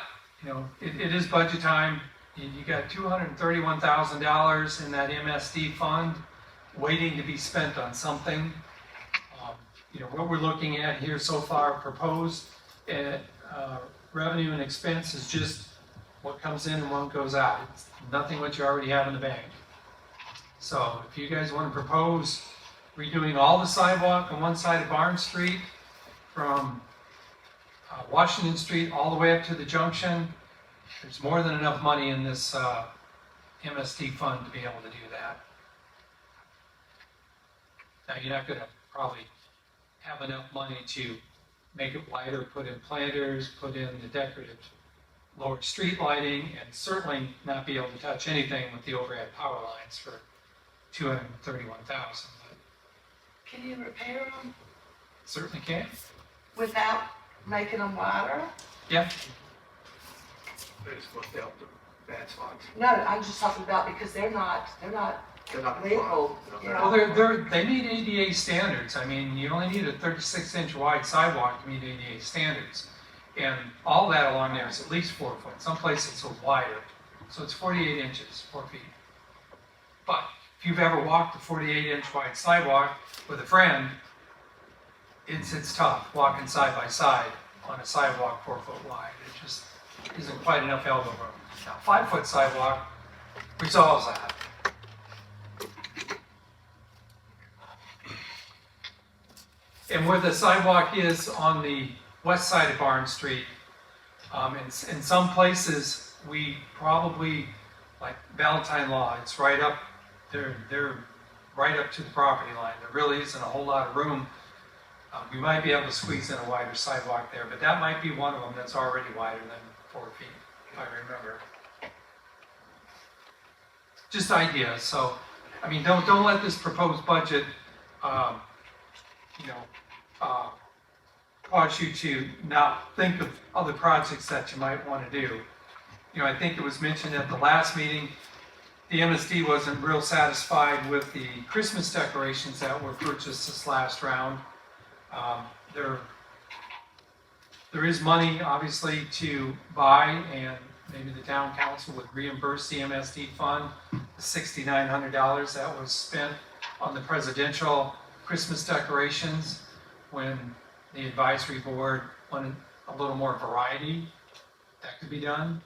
it is budget time. You got $231,000 in that MSD fund waiting to be spent on something. What we're looking at here so far proposed revenue and expense is just what comes in and what goes out. It's nothing what you already have in the bank. So if you guys want to propose redoing all the sidewalk on one side of Barnes Street from Washington Street all the way up to the junction, there's more than enough money in this MSD fund to be able to do that. Now, you're not going to probably have enough money to make it wider, put in planters, put in the decorative lowered street lighting, and certainly not be able to touch anything with the overhead power lines for $231,000. Can you repair them Certainly can. without making them wider? Yeah. They just looked out the bad spots. No, I'm just talking about because they're not They're not legal. compliant. Well, they meet ADA standards. I mean, you only need a 36-inch wide sidewalk to meet ADA standards. And all that along there is at least 4 foot. Some places it's wider. So it's 48 inches, 4 feet. But if you've ever walked a 48-inch wide sidewalk with a friend, it's tough walking side by side on a sidewalk 4 foot wide. It just isn't quite enough elbow room. Now, 5 foot sidewalk resolves that. And where the sidewalk is on the west side of Barnes Street, in some places, we probably, like Valentine Law, it's right up, they're right up to the property line. There really isn't a whole lot of room. We might be able to squeeze in a wider sidewalk there, but that might be one of them that's already wider than 4 feet, if I remember. Just ideas. So, I mean, don't let this proposed budget, cause you to not think of other projects that you might want to do. I think it was mentioned at the last meeting, the MSD wasn't real satisfied with the Christmas decorations that were purchased this last round. There is money, obviously, to buy, and maybe the town council would reimburse the MSD fund the $6,900 that was spent on the presidential Christmas decorations when the advisory board wanted a little more variety. That could be done.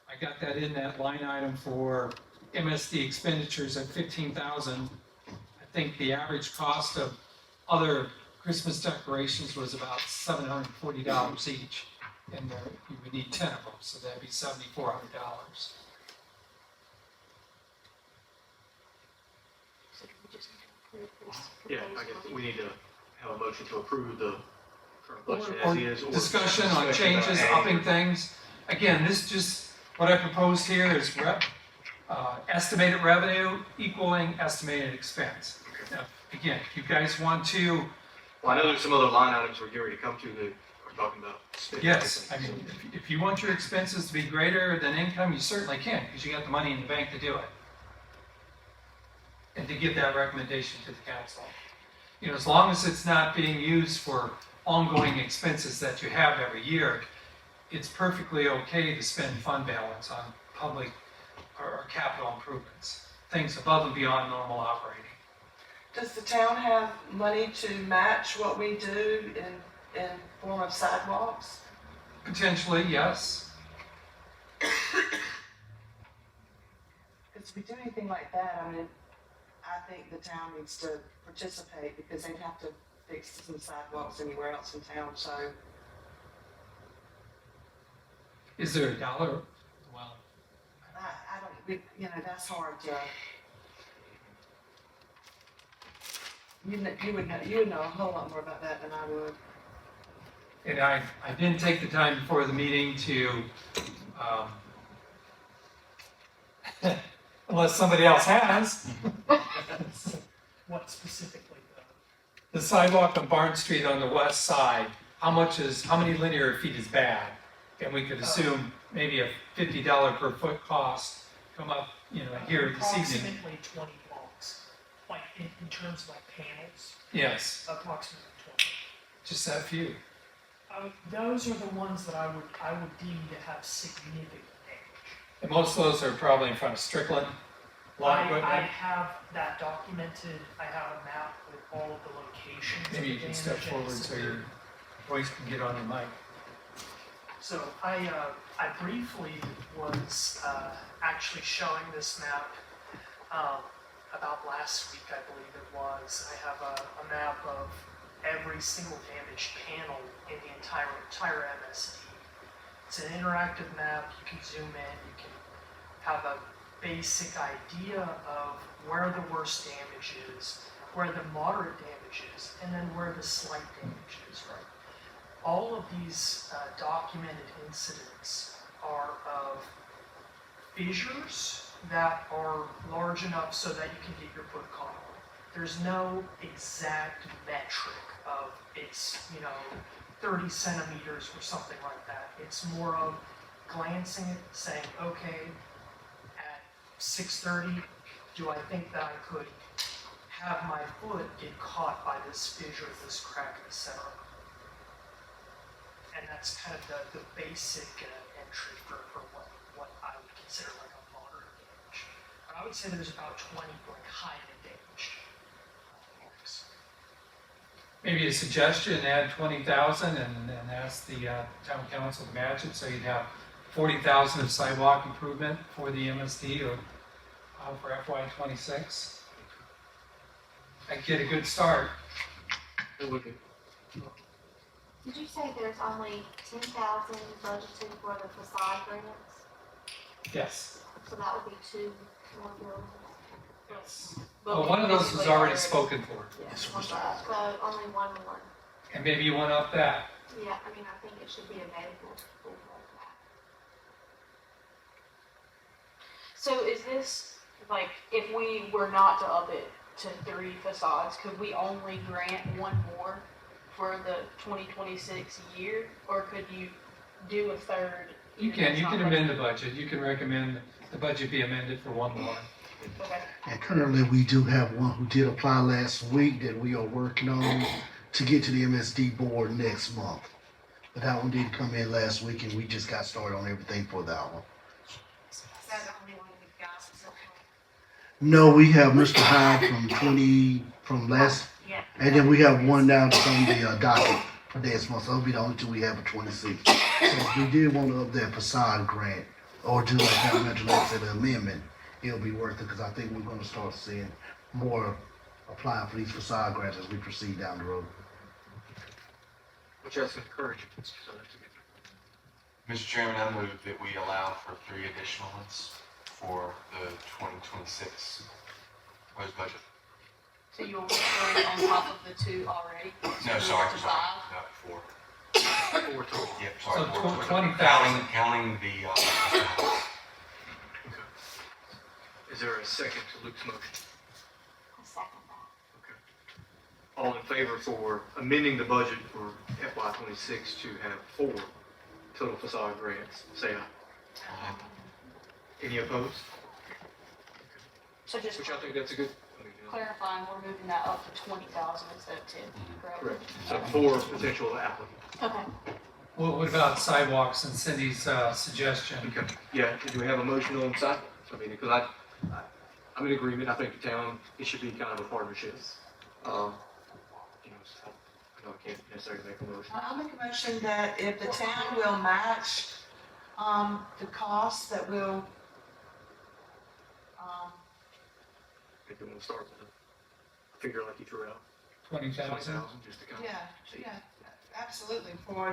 I got that in that line item for MSD expenditures at $15,000. I think the average cost of other Christmas decorations was about $740 each, and you would need 10 of them, so that'd be $7,400. Yeah, I guess we need to have a motion to approve the current budget Or as is. Or discussion on about changes, adding. upping things. Again, this just, what I proposed here is estimated revenue equaling estimated expense. Now, again, if you guys want to, Well, I know there's some other line items we're getting ready to come to that are talking about. spending yes, I everything. mean, if you want your expenses to be greater than income, you certainly can, because you got the money in the bank to do it. And to give that recommendation to the council. You know, as long as it's not being used for ongoing expenses that you have every year, it's perfectly okay to spend fund balance on public or capital improvements, things above and beyond normal operating. Does the town have money to match what we do in form of sidewalks? Potentially, yes. Because if we do anything like that, I mean, I think the town needs to participate because they'd have to fix some sidewalks anywhere else in town, so. Is there a dollar? Well, I don't, you know, that's hard to. You would know a whole lot more about that than I would. and I didn't take the time before the meeting to, unless somebody else has, What specifically though? the sidewalk on Barn Street on the west side, how many linear feet is bad? And we could assume maybe a $50 per foot cost come up, you know, here this evening. Approximately 20 blocks, like in terms of like panels, Yes, approximately 20. just that few. Those are the ones that I would deem to have significant damage. And most of those are probably in front of Strickland. Lot I equipment. have that documented. I have a map with all of the locations. Maybe you of the can step damage forward and so your voice can get on your mic. So I briefly was actually showing this map about last week, I believe it was. I have a map of every single damaged panel in the entire MSD. It's an interactive map. You can zoom in. You can have a basic idea of where the worst damage is, where the moderate damage is, and then where the slight damage is, right? All of these documented incidents are of fissures that are large enough so that you can get your foot caught on. There's no exact metric of it's, 30 centimeters or something like that. It's more of glancing at saying, okay, at 6:30, do I think that I could have my foot get caught by this fissure, this crack, etc.? And that's kind of the basic entry for what I would consider like a moderate damage. But I would say there's about 20 like highly damaged marks. Maybe a suggestion, add 20,000 and ask the town council to match it, so you'd have 40,000 of sidewalk improvement for the MSD or for FY26. I'd get a good start. It would be. Did you say there's only 10,000 budgeted for the facade grants? Yes. So that would be 2 more buildings? Yes. But Well, one of those was basically already spoken for, Yes. So only one more. and maybe you want up that. Yeah, I mean, I think it should be available for that. So is this, like, if we were not to up it to 3 facades, could we only grant one more for the 2026 year? Or could you do a third? You even though it's can not amend the budgeted? budget, you can recommend the budget be amended for one more. Okay. And currently, we do have one who did apply last week that we are working on to get to the MSD board next month. But that one did come in last week, and we just got started on everything for that one. Is that the only one we've got so far? No, we have Mr. Hyde from last, Yeah. and then we have one now that's on the docket for next month. So that'll be the only two we have for 26. So if we did want to up that facade grant or do like how I mentioned, like I said, the amendment, it'll be worth it because I think we're going to start seeing more applying for these facade grants as we proceed down the road. Which has encouraged. So that's a good. Mr. Chairman, I move that we allow for 3 additional ones for the 2026 proposed budget. So you'll put 3 on top of the 2 already? No, So sorry, to sorry, 5? not 4. 4 total. Yep, So sorry. 20,000. Counting the, Is there a second to Luke's motion? I second that. All in favor for amending the budget for FY '26 to have 4 total facade grants, say aye. Any opposed? So just Which I think that's a good, I mean, clarifying, we're moving that up to 20,000 instead of 10, correct? correct. So 4 potential applicants. Okay. Well, what about sidewalks and Cindy's suggestion? Okay, yeah, do we have a motion on sidewalks? I mean, because I'm in agreement, I think the town, it should be kind of a partnership. You know, so I know I can't necessarily make a motion. I'll make a motion that if the town will match, the cost that will, If you want to start with a figure like you threw out, 20,000? 20,000, just to kind of. yeah, absolutely, for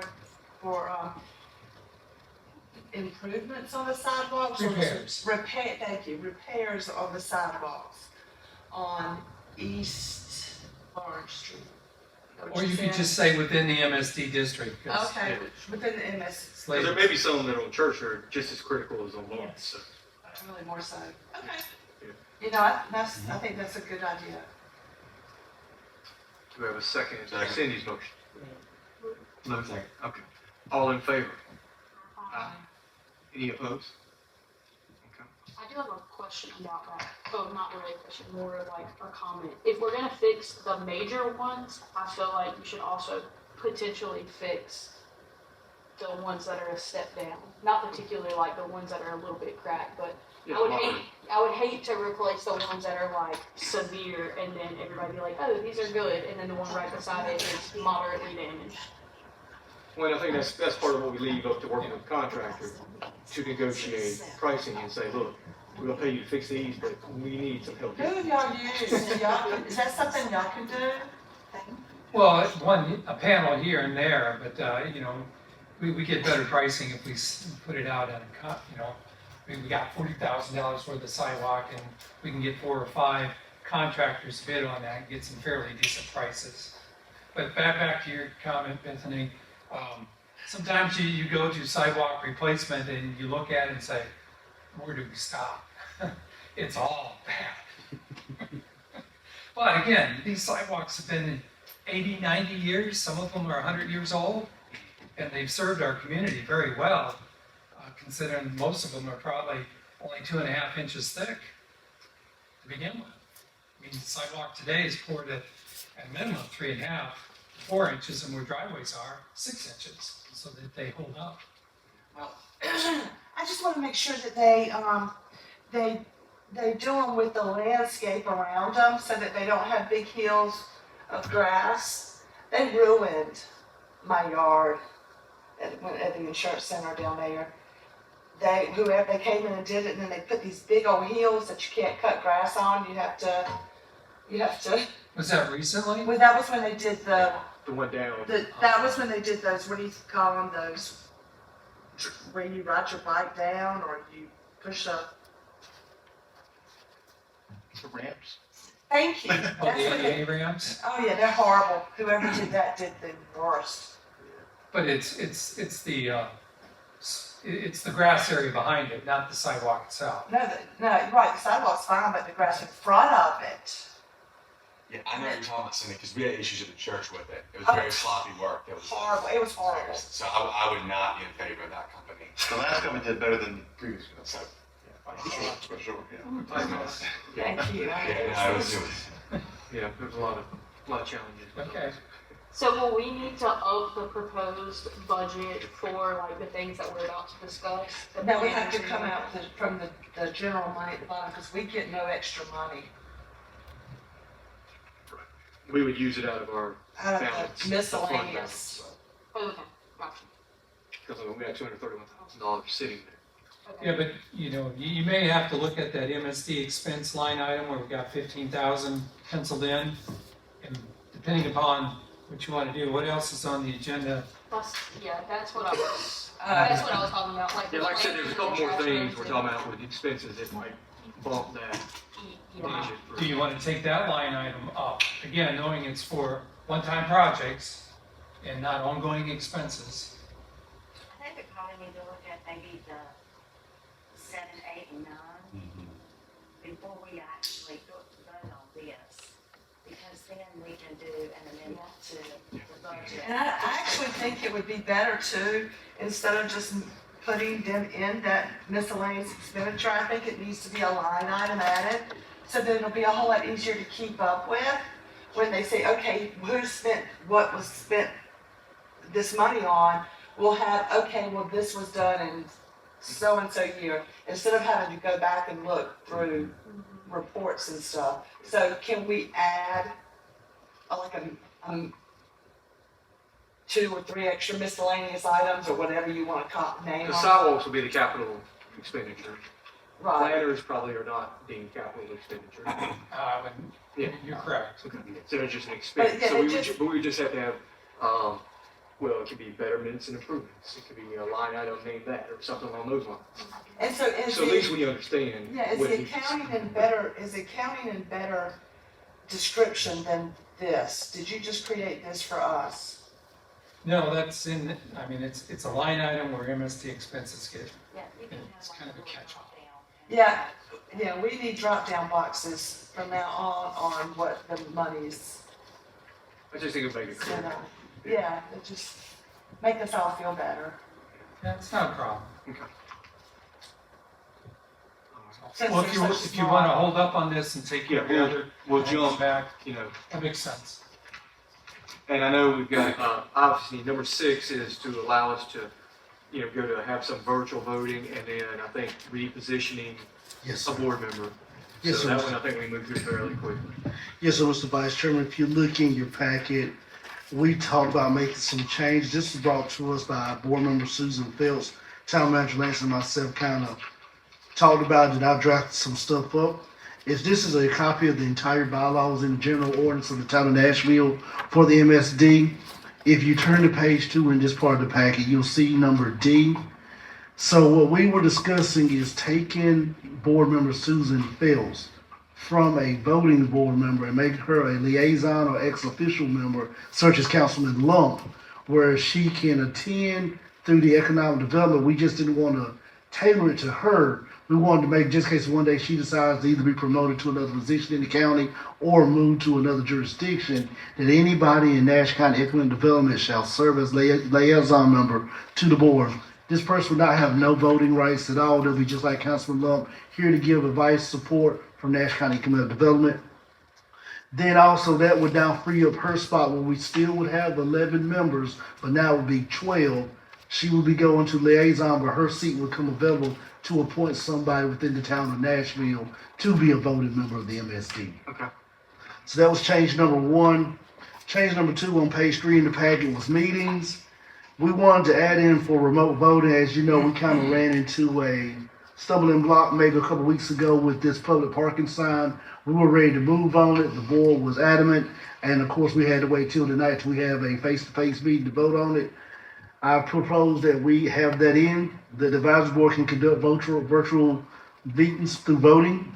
improvements on the sidewalks. or Repairs. Repair, thank you, repairs on the sidewalks on East Orange Street. Or you could just say within the MSD district. 'cause Okay, within the MS, it's Because there late. may be some that on church are just as critical as on Lawrence, so. really more so. Okay. Yeah. You know, I think that's a good idea. Do we have a second to Second. Cindy's motion? No second. Okay. All in favor? Aye. Any opposed? Okay. I do have a question about that. Oh, not really a question, more like a comment. If we're gonna fix the major ones, I feel like we should also potentially fix the ones that are a step down. Not particularly like the ones that are a little bit cracked, but Yeah, I would hate to replace the ones that are like severe and then everybody be like, oh, these are good, and then the one right beside it is moderately damaged. Well, I think that's part of what we leave up to working with the contractor to negotiate pricing and say, look, we're gonna pay you to fix these, but we need some help. Who do y'all use? Is that something y'all can do? Well, a panel here and there, but, you know, we get better pricing if we put it out at a cut, you know. I mean, we got $40,000 worth of sidewalk and we can get 4 or 5 contractors bid on that and get some fairly decent prices. But back to your comment, Bethany, sometimes you go to sidewalk replacement and you look at it and say, where do we stop? It's all bad. But again, these sidewalks have been 80, 90 years, some of them are 100 years old, and they've served our community very well, considering most of them are probably only 2.5 inches thick to begin with. I mean, the sidewalk today is poured at a minimum 3.5, 4 inches, and where driveways are 6 inches, so that they hold up. Well, I just want to make sure that they do them with the landscape around them so that they don't have big hills of grass. They ruined my yard at the insurance center down there. Whoever they came in and did it, and then they put these big old hills that you can't cut grass on. You have to. Was that recently? Well, that was when they did The one down. that was when they did those. What do you call them? Those where you ride your bike down or you push up. The ramps. Thank you. Oh, That's the what they, ADA ramps? oh yeah, they're horrible. Whoever did that did the worst. But it's the grass area behind it, not the sidewalk itself. No, right. The sidewalk's fine, but the grass in front of it. Yeah, I know what you're talking about, Cindy, because we had issues at the church with it. It was Oh. very sloppy work. It was Horrible. It was horrible. So I would not be in favor of that company. The last company did better than the previous one. So, For sure, yeah. Thank you. yeah, no, it was. Yeah, there's a lot of challenges. Okay. So will we need to up the proposed budget for like the things that we're about to discuss? Now we have to come out from the general money at the bottom because we get no extra money We would use it out of our out of balance. the miscellaneous. Oh, okay, gotcha. Because we had $231,000 sitting there. Okay. Yeah, but you know, you may have to look at that MSD expense line item where we got 15,000 penciled in. And depending upon what you want to do, what else is on the agenda? That's what I was talking about. Like, Yeah, like I said, there's a couple more things we're talking about with expenses that might bump that budget. Do you want to take that line item up? Again, knowing it's for one-time projects and not ongoing expenses. I think we probably need to look at maybe the 7, 8, and 9. before we actually vote on this, because then we can do an amendment to the budget. And I actually think it would be better too, instead of just putting them in that miscellaneous expenditure, I think it needs to be a line item added, so that it'll be a whole lot easier to keep up with when they say, okay, who spent, what was spent this money on, we'll have, okay, well, this was done in so-and-so year, instead of having to go back and look through reports and stuff. So can we add like a 2 or 3 extra miscellaneous items, or whatever you want to name The them? sidewalks will be the capital expenditure. Right. Planners probably are not deemed capital expenditure. Yeah. You're correct. Okay. So it's just an expense. But yeah, So it we would, just- but we just have to have, well, it could be betterments and improvements. It could be a line item named that, or something along those lines. And so is So at least we understand. yeah, is what the he- accounting in better description than this? Did you just create this for us? No, that's in, I mean, it's a line item where MSD expenses get, Yeah, you can it's have kind of a like catch-all. Yeah, yeah, we need drop-down boxes from now on what the money's, I just think it'd make it you clear. know. Yeah, it just make us all feel better. Yeah, it's not a problem. Okay. Since Well, they're so if you wanna small. hold up on this and take care of the Yeah, other, We'll and come jump, back, you know, that makes sense. and I know we've got, obviously, number 6 is to allow us to, you know, go to have some virtual voting, and then I think repositioning Yes, a sir. board member. Yes, So sir. that one, I think we moved through fairly quickly. Yes, sir, Mr. Vice Chairman. If you look in your packet, we talked about making some change. This was brought to us by Board Member Susan Phelps. Town Manager Lance and myself kind of talked about it. I drafted some stuff up. If this is a copy of the entire bylaws in the general ordinance of the town of Nashville for the MSD, if you turn to page 2 in this part of the packet, you'll see number D. So what we were discussing is taking Board Member Susan Phelps from a voting board member and making her a liaison or ex-official member, such as Councilman Lump, where she can attend through the economic development. We just didn't want to tailor it to her. We wanted to make, just in case one day she decides to either be promoted to another position in the county or move to another jurisdiction, that anybody in Nash County Economic Development shall serve as liaison member to the board. This person would not have no voting rights at all. They'll be just like Councilman Lump, here to give advice, support from Nash County Economic Development. Then also that would now free up her spot where we still would have 11 members, but now it would be 12. She would be going to liaison, but her seat would come available to appoint somebody within the town of Nashville to be a voting member of the MSD. Okay. So that was change number 1. Change number 2 on page 3 in the packet was meetings. We wanted to add in for remote voting. As you know, we kind of ran into a stumbling block maybe a couple weeks ago with this public parking sign. We were ready to move on it. The board was adamant. And of course, we had to wait till tonight till we have a face-to-face meeting to vote on it. I propose that we have that in. The advisory board can conduct virtual meetings through voting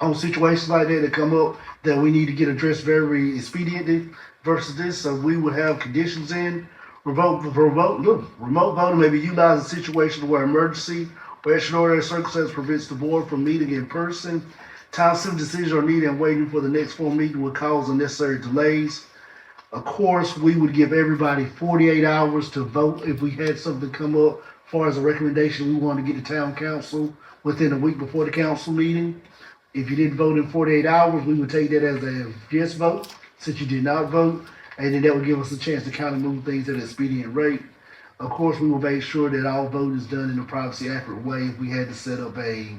on situations like that that come up that we need to get addressed very expediently versus this. So we would have conditions in. Remote voting may be utilized in situations where emergency or extraordinary circumstances prevents the board from meeting in person. Time-sensitive decisions are needed and waiting for the next full meeting would cause unnecessary delays. Of course, we would give everybody 48 hours to vote if we had something come up as far as a recommendation we wanted to get to town council within a week before the council meeting. If you didn't vote in 48 hours, we would take that as a yes vote since you did not vote. And then that would give us a chance to kind of move things at an expedient rate. Of course, we will make sure that all voting is done in a privacy accurate way. If we had to set up a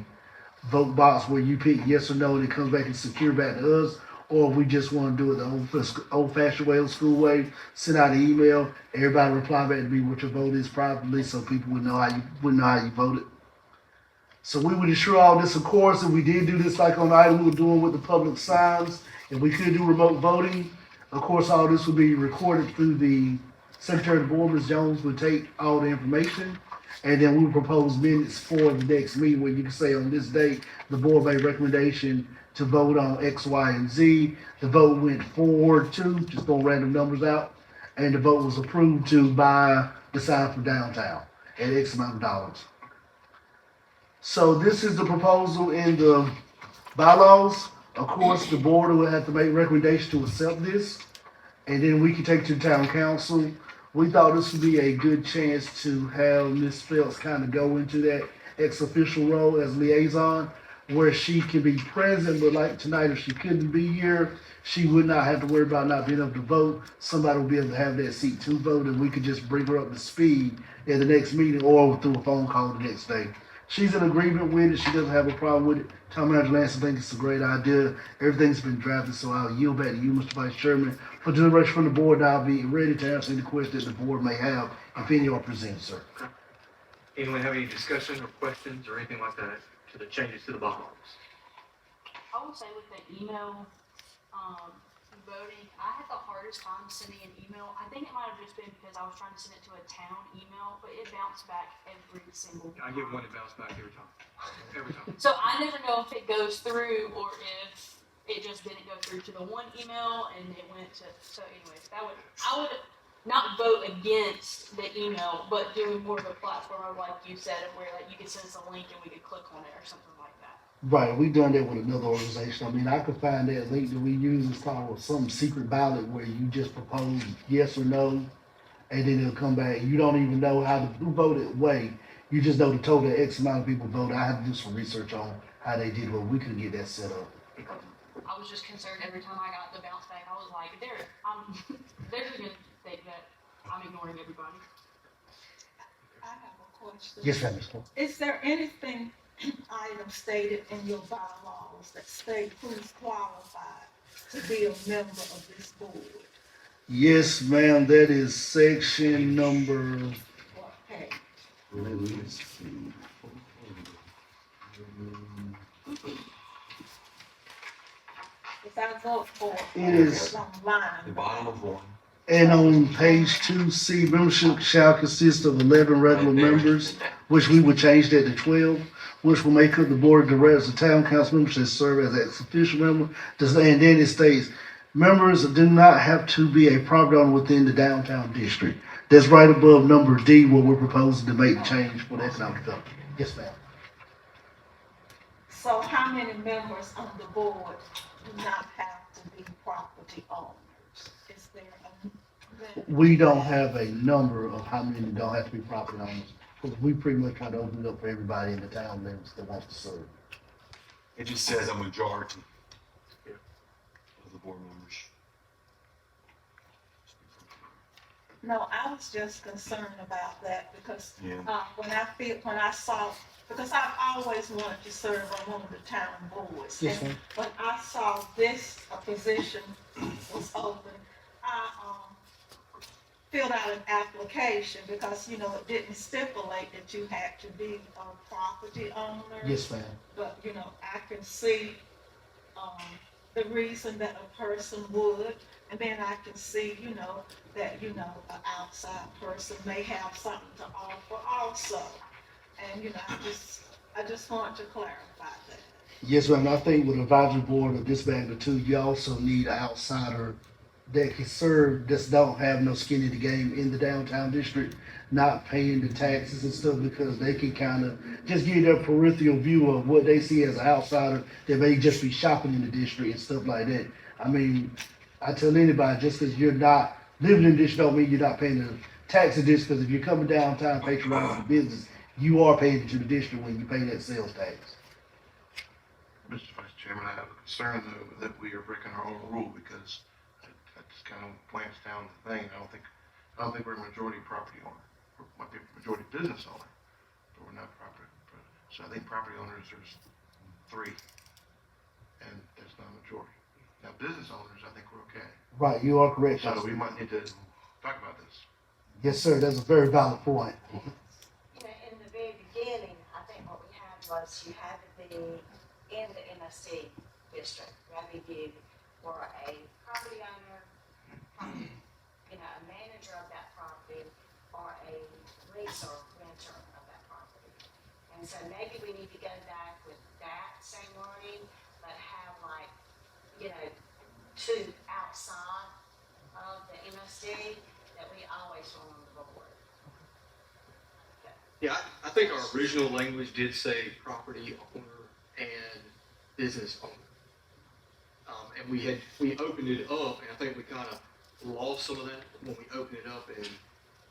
vote box where you pick yes or no and it comes back and secure back to us, or if we just want to do it the old-fashioned way, old school way, send out an email, everybody reply back to me what your vote is properly so people would know how you voted. So we would ensure all this, of course, if we did do this like on the item we were doing with the public signs, if we could do remote voting, of course, all this would be recorded through the Secretary of the Board, Ms. Jones, would take all the information, and then we would propose minutes for the next meeting where you can say on this date, the board made recommendation to vote on X, Y, and Z. The vote went 4-2, just throwing random numbers out, and the vote was approved to buy the sign for downtown at X amount of dollars. So this is the proposal in the bylaws. Of course, the board will have to make recommendations to accept this, and then we can take it to the town council. We thought this would be a good chance to have Ms. Phelps kind of go into that ex-official role as liaison, where she can be present, but like tonight, if she couldn't be here, she would not have to worry about not being able to vote. Somebody will be able to have that seat to vote, and we could just bring her up to speed at the next meeting or through a phone call the next day. She's in agreement with it. She doesn't have a problem with it. Town Manager Lance thinks it's a great idea. Everything's been drafted, so I'll yield back to you, Mr. Vice Chairman. For deliberation from the board, I'll be ready to answer any questions the board may have, if any are presented, sir. Anyone have any discussion or questions or anything like that to the changes to the bylaws? I would say with the email, voting, I had the hardest time sending an email. I think it might have just been because I was trying to send it to a town email, but it bounced back every single time. I get one that bounce back every time. Every time. So I never know if it goes through or if it just didn't go through to the one email and it went to, so anyways, I would not vote against the email, but doing more of a platform of like you said, where like you could send us a link and we could click on it or something like that. Right, we've done that with another organization. I mean, I could find that link that we use. It's called some secret ballot where you just propose yes or no, and then it'll come back. You don't even know who voted way. You just know the total X amount of people voted. I had to do some research on how they did, but we couldn't get that set up. I was just concerned every time I got the bounce back. I was like, they're just gonna think that I'm ignoring everybody. I have a question. Yes, ma'am, Ms. Clark. Is there anything item stated in your bylaws that state who's qualified to be a member of this board? Yes, ma'am, that is section number. What page? Let me see. If I vote for It is- online. The bottom of one. And on page 2C, membership shall consist of 11 regular Right there. members, which we would change that to 12, which will make up the board of directors. The town council members that serve as ex-official member. And then it states, members do not have to be a property owner within the downtown district. That's right above number D, where we're proposing to make the change for the economic development. Yes, ma'am. So how many members on the board do not have to be property owners? Is there a? We don't have a number of how many don't have to be property owners, because we pretty much try to open it up for everybody in the town limits that wants to serve. It just says a majority of the board members. No, I was just concerned about that because Yeah. when I saw, because I've always wanted to serve on one of the town boards. Yes, And ma'am. when I saw this position was open, I filled out an application because, you know, it didn't stipulate that you had to be a property owner. Yes, ma'am. But, you know, I can see, the reason that a person would, and then I can see, you know, that, you know, an outside person may have something to offer also. And, you know, I just want to clarify that. Yes, ma'am. I think with advisory board of this magnitude, you also need an outsider that can serve, that don't have no skin in the game in the downtown district, not paying the taxes and stuff, because they can kind of just give their peripheral view of what they see as an outsider that may just be shopping in the district and stuff like that. I mean, I tell anybody, just because you're not living in the district don't mean you're not paying the tax in this, because if you're coming downtown patronizing the business, you are paying it to the district when you pay that sales tax. Mr. Vice Chairman, I have a concern though that we are breaking our own rule because that just kind of plants down the thing. I don't think we're a majority property owner. We might be a majority business owner, but we're not property. So I think property owners, there's 3, and that's not a majority. Now, business owners, I think we're okay. Right, you are correct. So we might need to talk about this. Yes, sir, that's a very valid point. You know, in the very beginning, I think what we had was you had to be in the MSD district. You had to be for a property owner, you know, a manager of that property, or a lease or renter of that property. And so maybe we need to go back with that same wording, but have like, you know, 2 outside of the MSD that we always want on the board. Yeah, I think our original language did say property owner and business owner. And we opened it up, and I think we kind of lost some of that when we opened it up and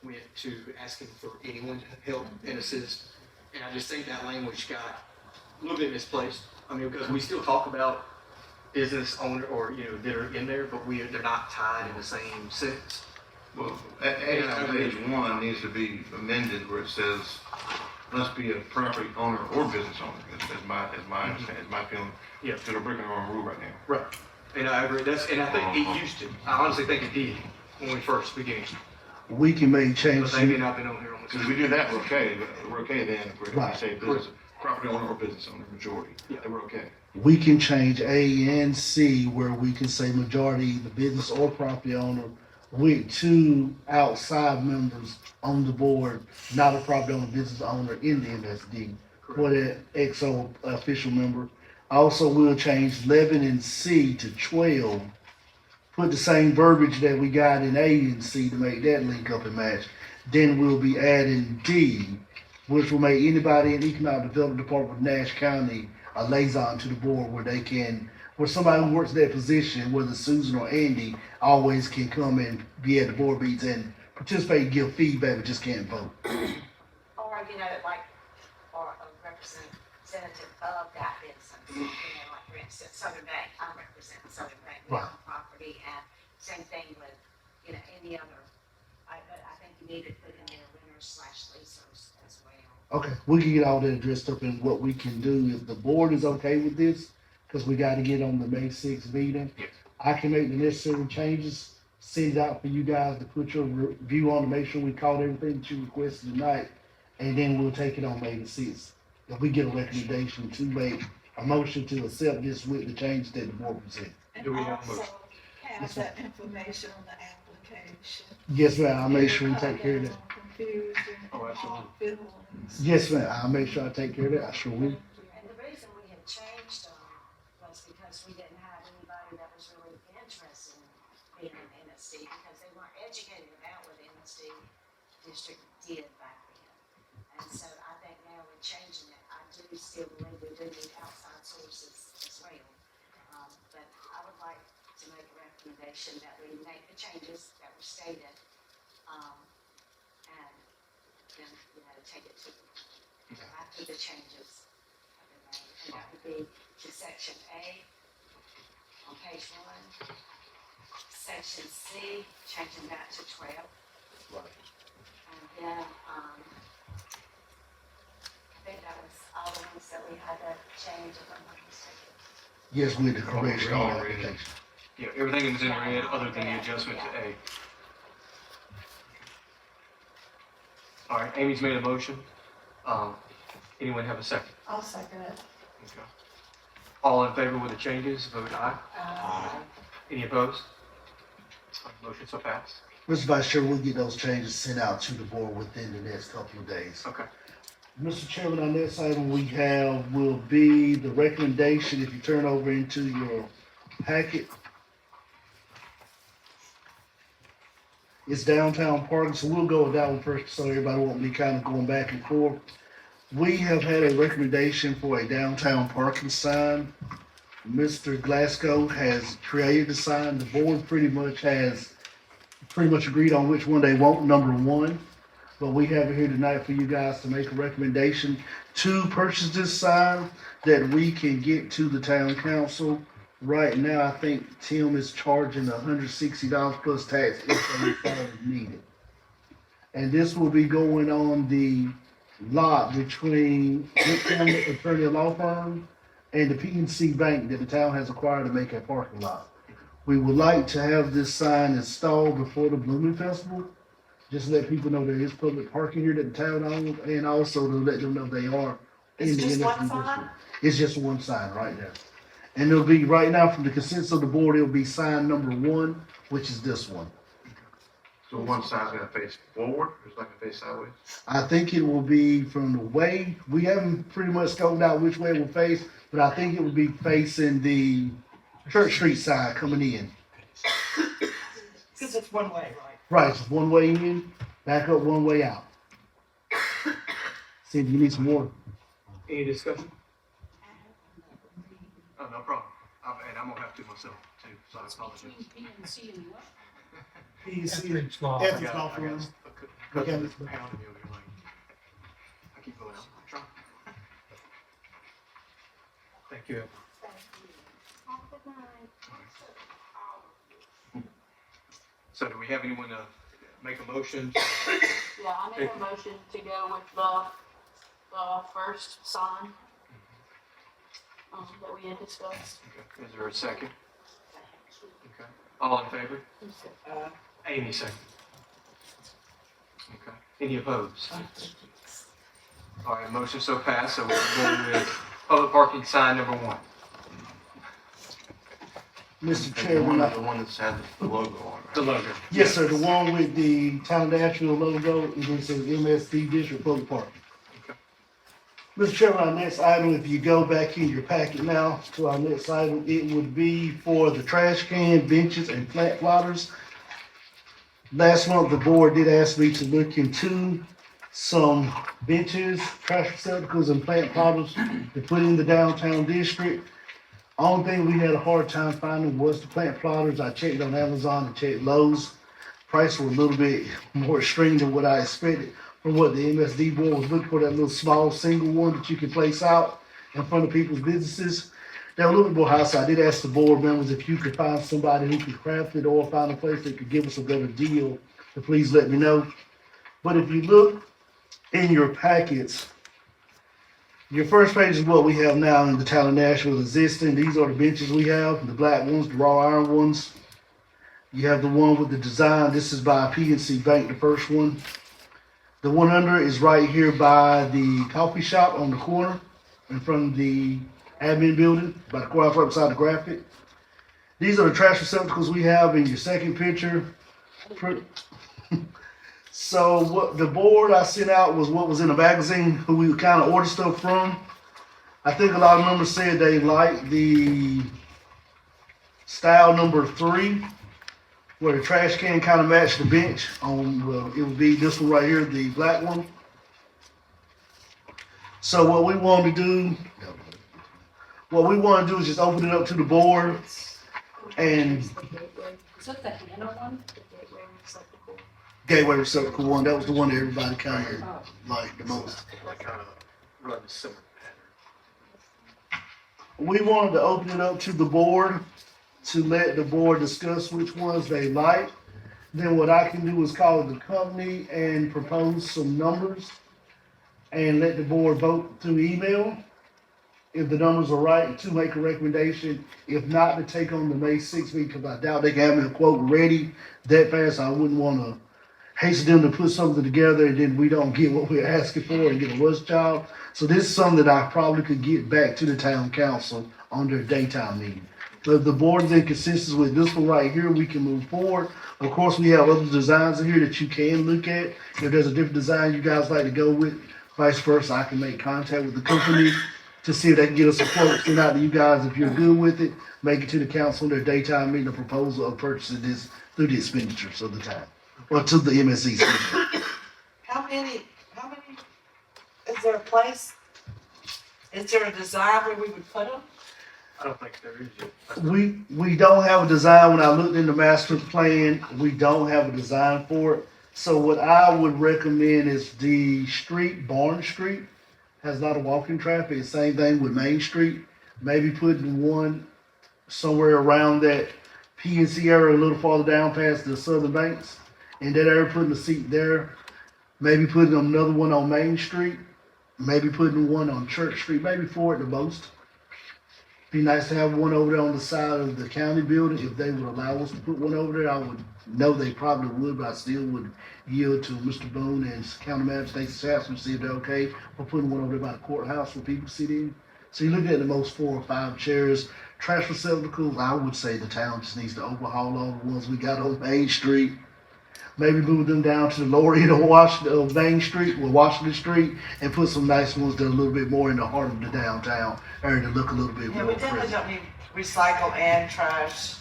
went to asking for anyone to help and assist. And I just think that language got a little bit misplaced. I mean, because we still talk about business owner or, that are in there, but they're not tied in the same sense. Well, adding on page 1 needs to be amended where it says, must be a property owner or business owner, is my understanding, is my feeling. Yeah. Because we're breaking our own rule right now. Right. And I agree. And I think it used to. I honestly think it did when we first began. We can make But changes. they may not been on here on Because this. if we do that, we're okay, but we're okay then if we Right. say business, property owner or business owner, majority, then we're okay. We can change A and C where we can say majority, the business or property owner with 2 outside members on the board, not a property owner, business owner in the MSD, for the XO official member. Also, we'll change 11 and C to 12. Put the same verbiage that we got in A and C to make that link up and match. Then we'll be adding D, which will make anybody in Economic Development Department of Nash County a liaison to the board where somebody who works that position, whether Susan or Andy, always can come and be at the board meetings and participate, give feedback, but just can't vote. Or, or a representative of that business. Like for instance, Southern Bank, I'm representing Southern Bank, we own property, and same thing with, any other. But I think you need to put in there renters/leasers as well. Okay, we can get all that addressed up in what we can do if the board is okay with this, because we got to get on the May 6th meeting. Yes. I can make the necessary changes, send it out for you guys to put your review on to make sure we caught everything that you requested tonight, and then we'll take it on May the 6th. If we get a recommendation to make a motion to accept this with the changes that the board presents. And Do we have a also motion? have that information on the application. Yes, ma'am, I'll make sure we take care of that. Confusion. Oh, absolutely. Feelings. Yes, ma'am, I'll make sure I take care of that, I sure will. And the reason we had changed them was because we didn't have anybody that was really interested in being an MSD, because they weren't educated about what the MSD district did back then. And so I think now we're changing it, I do still believe we do need outside sources as well. But I would like to make a recommendation that we make the changes that were stated, and then, take it to, after the changes have been made. And that would be to section A on page 1, section C, changing that to 12. Right. And then, I think that was all the ones that we had to change, if I'm not mistaken. Yes, with the correction on the Already. application. Yeah, everything is in red other than the adjustment to A. All right, Amy's made a motion. Anyone have a second? I'll second it. Okay. All in favor with the changes, vote aye. Any opposed? Motion so passed. Mr. Vice Chair, we'll get those changes sent out to the board within the next couple of days. Okay. Mr. Chairman, our next item we have will be the recommendation, if you turn over into your packet. It's downtown parking, so we'll go with that one first, so everybody won't be kind of going back and forth. We have had a recommendation for a downtown parking sign. Mr. Glasgow has created the sign. The board pretty much agreed on which one they want, number 1. But we have it here tonight for you guys to make a recommendation to purchase this sign that we can get to the town council. Right now, I think Tim is charging $160 plus tax if any sign is needed. And this will be going on the lot between Good County Attorney Law Firm and the PNC Bank that the town has acquired to make a parking lot. We would like to have this sign installed before the Blooming Festival. Just to let people know there is public parking here that the town owns, and also to let them know they are in It's the just NFD one district. sign? It's just one sign right there. And it'll be, right now, from the consensus of the board, it'll be sign number 1, which is this one. So one side's gonna face forward, or it's not gonna face sideways? I think it will be from the way, we haven't pretty much scoped out which way it will face, but I think it will be facing the Church Street side coming in. Because it's one way, right? Right, it's one way in, back up, one way out. See if you need some more. Any discussion? no problem. And I'm gonna have to myself too, so I apologize. Between P and C and what? Ethics golf. Ethics golf room. Because it's pounding me over here, like, I keep going out, I'm trying. Thank you. Have a good night. So do we have anyone to make a motion? Yeah, I make a motion to go with the first sign, that we had discussed. Okay. Is there a second? Okay. All in favor? Amy second. Okay. Any opposed? All right, motion so passed, so we're going with public parking sign number 1. Mr. Chairman, The one that's had the logo on it. The logo. yes, sir, the one with the Town of Nashville logo, and it says MSD District Public Park. Okay. Mr. Chairman, our next item, if you go back in your packet now to our next item, it would be for the trash can, benches, and plant plotters. Last month, the board did ask me to look into some benches, trash receptacles, and plant plotters to put in the downtown district. Only thing we had a hard time finding was the plant plotters. I checked on Amazon and checked Lowe's. Prices were a little bit more extreme than what I expected from what the MSD board was looking for, that little small single one that you can place out in front of people's businesses. They're a little bit more high, so I did ask the board members if you could find somebody who could craft it or find a place that could give us a better deal, to please let me know. But if you look in your packets, your first page is what we have now in the town of Nashville existing. These are the benches we have, the black ones, the raw iron ones. You have the one with the design. This is by PNC Bank, the first one. The one under is right here by the coffee shop on the corner in front of the admin building, by the courthouse right beside the graphic. These are the trash receptacles we have in your second picture. So what the board I sent out was what was in the magazine, who we kind of ordered stuff from. I think a lot of members said they liked the style number 3, where the trash can kind of matched the bench. It would be this one right here, the black one. So what we want to do is just open it up to the board and Is that the Hannah one? The gateway receptacle. gateway receptacle one. That was the one that everybody kind of liked the most. Like kind of run the similar pattern. We wanted to open it up to the board to let the board discuss which ones they like. Then what I can do is call the company and propose some numbers and let the board vote through email if the numbers are right, to make a recommendation. If not, to take on the May 6th meeting, because I doubt they can have me a quote ready that fast. I wouldn't want to hasten them to put something together and then we don't get what we're asking for and get a rush job. So this is something that I probably could get back to the town council on their daytime meeting. But if the board is in consensus with this one right here, we can move forward. Of course, we have other designs in here that you can look at. If there's a different design you guys like to go with, vice versa, I can make contact with the company to see if they can get us a quote, send out to you guys if you're good with it, make it to the council in their daytime meeting, a proposal of purchasing this through the expenditures of the time, or to the MSC expenditure. How many, is there a place, is there a design where we would put them? I don't think there is yet. We don't have a design. When I looked in the master plan, we don't have a design for it. So what I would recommend is the street, Barn Street, has a lot of walking traffic. Same thing with Main Street. Maybe putting one somewhere around that PNC area, a little farther down past the Southern Banks. In that area, putting a seat there. Maybe putting another one on Main Street. Maybe putting one on Church Street. Maybe 4 at the most. Be nice to have one over there on the side of the county building. If they would allow us to put one over there, I would know they probably would, but I still would yield to Mr. Boone and County Manager Stacey Saxon to see if they're okay for putting one over there by the courthouse for people to sit in. So you're looking at the most 4 or 5 chairs. Trash receptacles, I would say the town just needs to overhaul all the ones we got on Main Street. Maybe move them down to the lower end of Main Street, or Washington Street, and put some nice ones that are a little bit more in the heart of the downtown area to look a little bit Yeah, more we definitely present. don't need recycle and trash.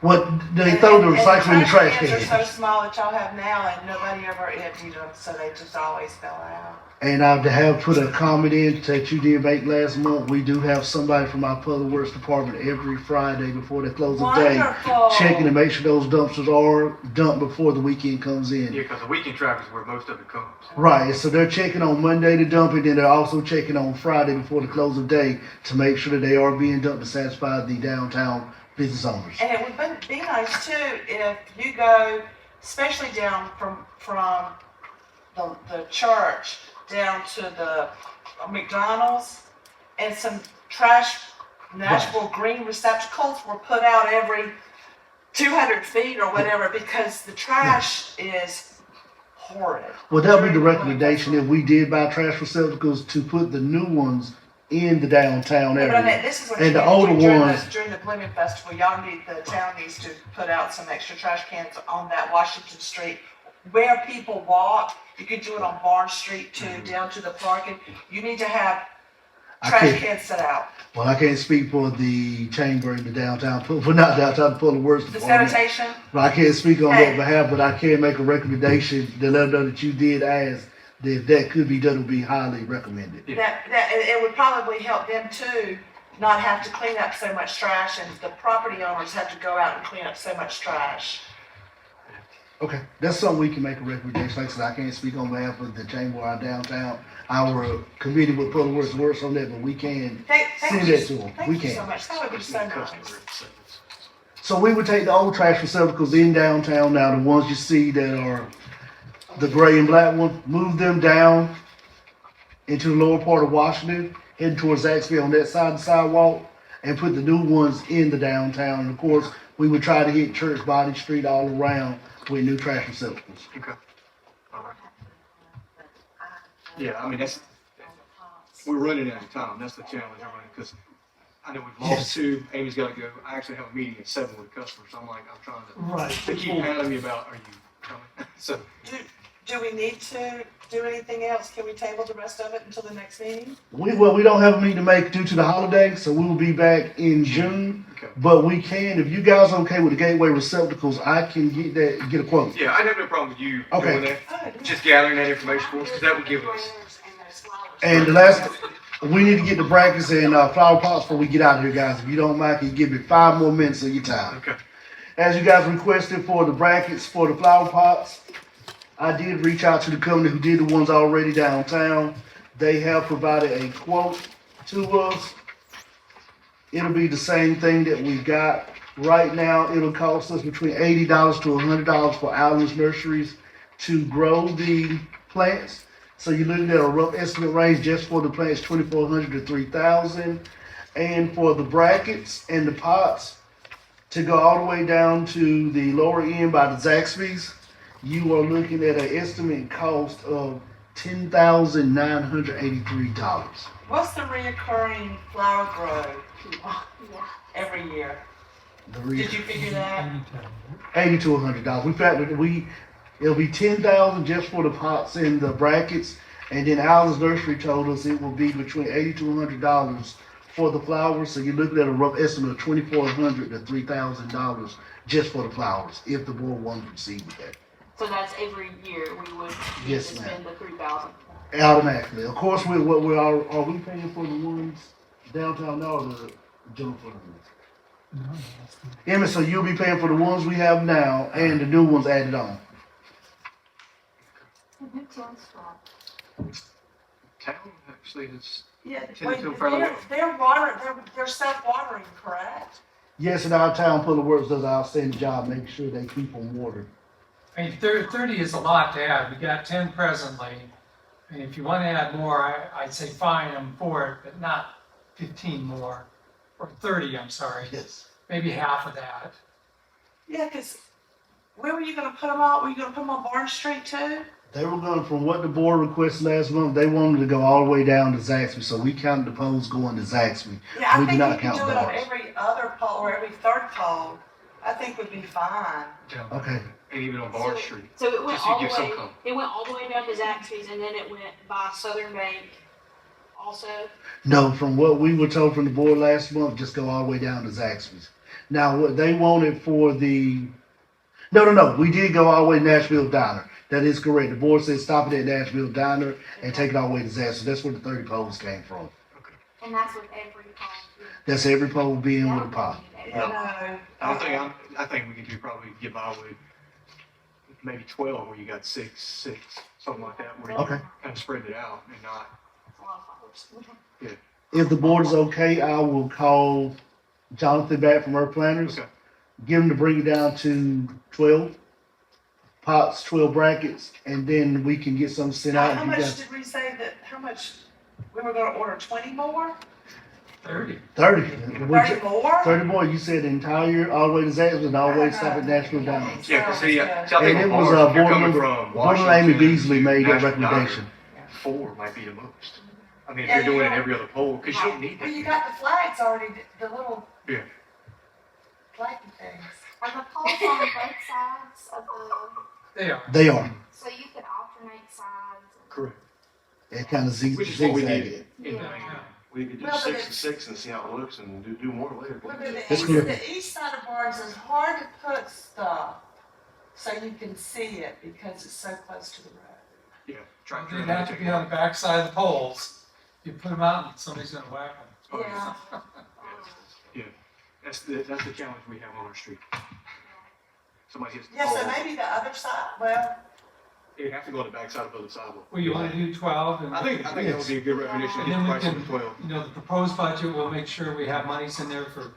What, they throw the recycling in the trash cans are can. so small that y'all have now, and nobody ever emptied them, so they just always fell out. And I have put a comment in that you did make last month. We do have somebody from our public works department every Friday before they close the day, Wonderful. checking to make sure those dumpsters are dumped before the weekend comes in. Yeah, because the weekend traffic is where most of it comes. Right, so they're checking on Monday to dump it, and they're also checking on Friday before the close of day to make sure that they are being dumped to satisfy the downtown business owners. And it would be nice too if you go, especially down from the church down to the McDonald's, and some trash, Nashville green receptacles were put out every 200 feet or whatever, because the trash is horrid. Well, that'll be the recommendation if we did buy trash receptacles to put the new ones in the downtown Yeah, but I mean, area. this is what And you the need to older do during ones- during the Blooming Festival, the town needs to put out some extra trash cans on that Washington Street where people walk. You could do it on Barnes Street too, down to the parking. You need to have I trash can't- cans set out. Well, I can't speak for the chamber in the downtown, for not downtown, the public works The department. sanitation, But I can't speak on Hey. their behalf, but I can make a recommendation to let them know that you did ask, that if that could be done, it would be highly recommended. it would probably help them too, not have to clean up so much trash, and the property owners have to go out and clean up so much trash. Okay, that's something we can make a recommendation. Like I said, I can't speak on behalf of the chamber or downtown. Our committee with public works works on that, but we can Thank send you, that to them. thank We you can. so much, that would be so nice. So we would take the old trash receptacles in downtown now, the ones you see that are the gray and black one, move them down into the lower part of Washington, heading towards Zaxby on that side of the sidewalk, and put the new ones in the downtown. And of course, we would try to hit Church Body Street all around with new trash receptacles. Okay. All right. Yeah, I mean, we're running out of time. That's the challenge, because I know we've lost two. Amy's got to go. I actually have a meeting at 7 with customers. I'm trying to. Right. They keep pounding me about, are you coming? So, Do we need to do anything else? Can we table the rest of it until the next meeting? We don't have a meeting to make due to the holiday, so we will be back in June. okay. But we can, if you guys are okay with the gateway receptacles, I can get a quote. Yeah, I have no problem with you Okay. doing that. Oh, Just gathering that information for us, because that would give us. And the last, we need to get the brackets and flower pots before we get out of here, guys. If you don't mind, can you give me 5 more minutes of your time? Okay. As you guys requested for the brackets for the flower pots, I did reach out to the company who did the ones already downtown. They have provided a quote to us. It'll be the same thing that we got right now. It'll cost us between $80 to $100 for Allen's Nurseries to grow the plants. So you're looking at a rough estimate range just for the plants, $2,400 to $3,000. And for the brackets and the pots, to go all the way down to the lower end by the Zaxby's, you are looking at an estimate cost of $10,983. What's the reoccurring flower grow every year? Did you figure that? $80 to $100. We factored it'll be $10,000 just for the pots and the brackets, and then Allen's Nursery told us it will be between $80 to $100 for the flowers. So you're looking at a rough estimate of $2,400 to $3,000 just for the flowers, if the board wanted to proceed with that. So that's every year we would need Yes, to ma'am. spend the 3,000. Automatically. Of course, are we paying for the ones downtown now or the general fund? Emmett, so you'll be paying for the ones we have now and the new ones added on. Town actually is. Yeah, Tend to wait, feel fairly well. they're self-watering, correct? Yes, and our town public works does an outstanding job making sure they keep them watered. I mean, 30 is a lot to add. We got 10 presently. And if you want to add more, I'd say fine, I'm for it, but not 15 more. Or 30, I'm sorry. Yes. Maybe half of that. Yeah, because where were you gonna put them all? Were you gonna put them on Barnes Street too? They were going, from what the board requested last month, they wanted to go all the way down to Zaxby, so we counted the poles going to Zaxby. Yeah, I We do think not you can count do it on Barnes. every other pole or every third pole. I think would be fine. Okay. And even on Barnes Street. So it went Just so you all the give some way. color. It went all the way down to Zaxby's, and then it went by Southern Bank. Also, No, from what we were told from the board last month, just go all the way down to Zaxby's. Now, what they wanted for the, no, we did go all the way to Nashville Diner. That is correct. The board said stop it at Nashville Diner and take it all the way to Zast. So that's where the 30 poles came from. And that's with every pole. That's every pole being with a pot. I think we could do probably get by with maybe 12 where you got six, something like that, where you Okay. kind of spread it out and not. That's a lot of flowers. If the board is okay, I will call Jonathan back from Earth Planners. Okay. Get him to bring it down to 12 pots, 12 brackets, and then we can get some sent out. How If you much guys, did we say that, how much, we were gonna order 20 more? 30. 30. 30 more? 30 more. You said the entire, all the way to Zast and all the way to stop at Nashville Diner. Yeah, because see, I And think it on was, bars, if you're board coming member- from Board member Washington Amy Beasley made that Nashville Diner, recommendation. 4 might be the most. I mean, if Yeah, you're doing it you're every other pole, because you don't need Well, that. you got the flags already, the little. Yeah. Flaggy things. Are the poles on both sides of the, They are. They are. so you could alternate sides? Correct. It kind of Which is what we zigzag need. it. In the Yeah. main. We could do Well, but 6 and it's- 6 and see how it looks and do more later. Well, the That's east, correct. the east side of Barnes is hard to put stuff so you can see it because it's so close to the road. Yeah. Try They'd have to be on the back side of the poles. You put them out and somebody's gonna whack them. Oh, Yeah. That's the challenge we have on our street. Somebody hits the Yeah, so pole, maybe the other side, well, it'd have to go on the backside of the sidewalk. Well, you wanna do 12 and. I think that would be a good recognition to And get then the we price of can, the 12. you know, the proposed budget will make sure we have monies in there for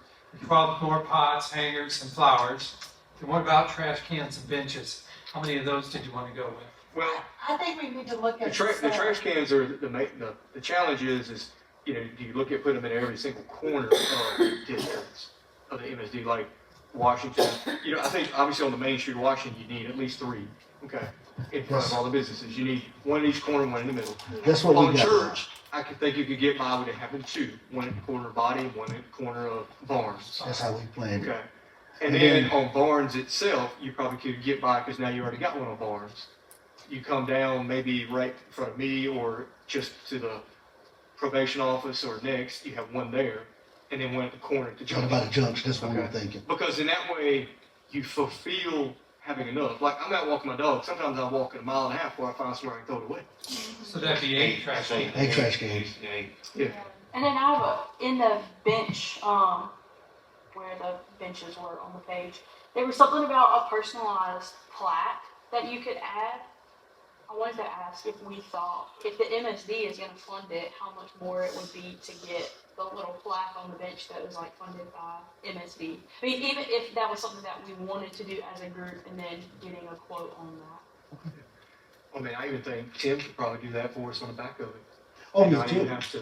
12 more pots, hangers, and flowers. And what about trash cans and benches? How many of those did you want to go with? Well, I think we need to look the, at. the trash cans are the challenge is, you know, do you look at putting them in every single corner of districts of the MSD, like Washington? You know, I think obviously on the main street of Washington, you need at least 3, okay, in front of all the businesses. You need 1 in each corner, 1 in the middle. That's what On we got. Church, I could think you could get by with it having 2, 1 at the corner of Body, 1 at the corner of Barnes. That's how we planned it. Okay. And And then then- on Barnes itself, you probably could get by because now you already got one on Barnes. You come down maybe right in front of me or just to the probation office or next, you have 1 there, and then 1 at the corner at the Talking junction. about a junction, that's what we were Okay. thinking. Because in that way, you fulfill having enough. Like I'm out walking my dog. Sometimes I walk a mile and a half before I find somewhere I can throw it away. So that'd be 8 trash cans. 8 trash cans. Yeah. And then I have in the bench, where the benches were on the page, there was something about a personalized plaque that you could add. I wanted to ask if we thought, if the MSD is gonna fund it, how much more it would be to get the little plaque on the bench that was like funded by MSD. I mean, even if that was something that we wanted to do as a group and then getting a quote on that. I mean, I even think Tim could probably do that for us on the back of it. Oh, You know, yeah, I even Tim. have to,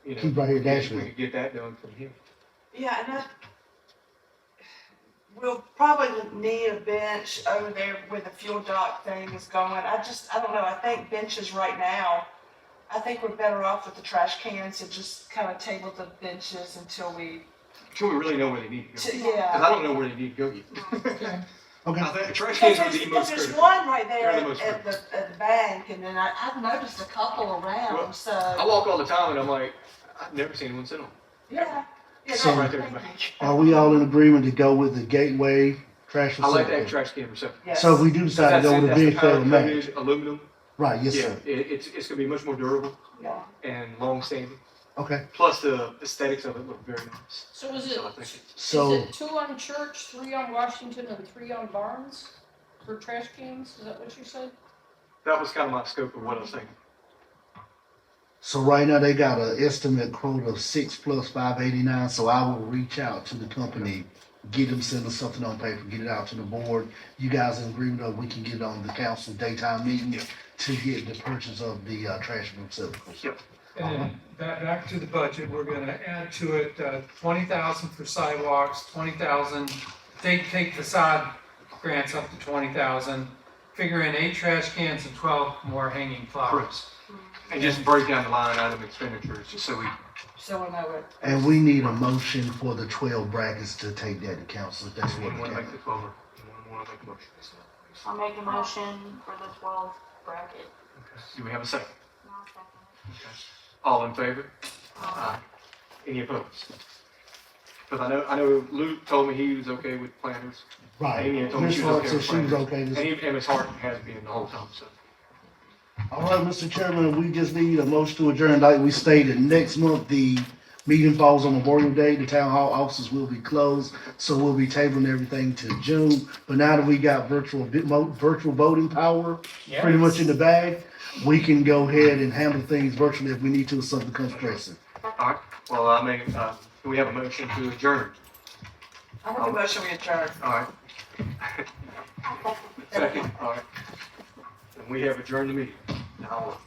you know, Keep right here in we Nashville. could get that done from him. Yeah, and we'll probably need a bench over there where the fuel dock thing is going. I don't know, I think benches right now, I think we're better off with the trash cans and just kind of table the benches until we, Until we really know where they need to go. Because yeah. I don't know where they need to go yet. Okay. Okay. I think trash cans are the Because most there's critical. one right there They're the most at the bank, and then I've noticed a couple Well, around, I so, walk all the time and I'm like, I've never seen anyone sit on. yeah. Yeah, So- Right there at the thank bank. Are we all in agreement to go with the gateway trash I like that facility? trash can receptacle. you. Yes. So if we do decide to go with a big powder fair match. coated aluminum. Right, yes, Yeah, sir. it's gonna be much more durable Yeah. and long standing. Okay, Plus the aesthetics of it look very nice. So is it, So I think so, is it 2 on Church, 3 on Washington, and 3 on Barnes for trash cans? Is that what you said? that was kind of my scope of what I was thinking. so right now they got an estimate quote of 6 plus 589, so I will reach out to the company, get them send us something on paper, get it out to the board. You guys in agreement of we can get it on the council daytime meeting to get the purchase of the trash receptacles. Yep. And then back to the budget, we're gonna add to it, 20,000 for sidewalks, 20,000, take facade grants up to 20,000, figure in 8 trash cans and 12 more hanging flowers. And just break down the line item expenditures, just so we, So we know what. And we need a motion for the 12 brackets to take that to council, if that's what anyone we make got. the 12 or anyone want to make a motion? I'll make a motion for the 12 bracket. Okay. Do we have a second? I'll second Okay. All in favor? Aye. Any opposed? Because I know Luke told me he was okay with planners. Right. Amy had told me Ms. she was Hart okay said with she was planners. okay. And Ms. Hart has been the whole time, so. All right, Mr. Chairman, we just need a motion to adjourn. Like we stated, next month, the meeting falls on Memorial Day. The town hall offices will be closed, so we'll be tabling everything to June. But now that we got virtual voting power pretty much in the bag, we can go ahead and handle things virtually if we need to if something comes pressing. All right, well, I mean, do we have a motion to adjourn? I make a motion we adjourn. All right. Second, all right. And we have adjourned the meeting. Now,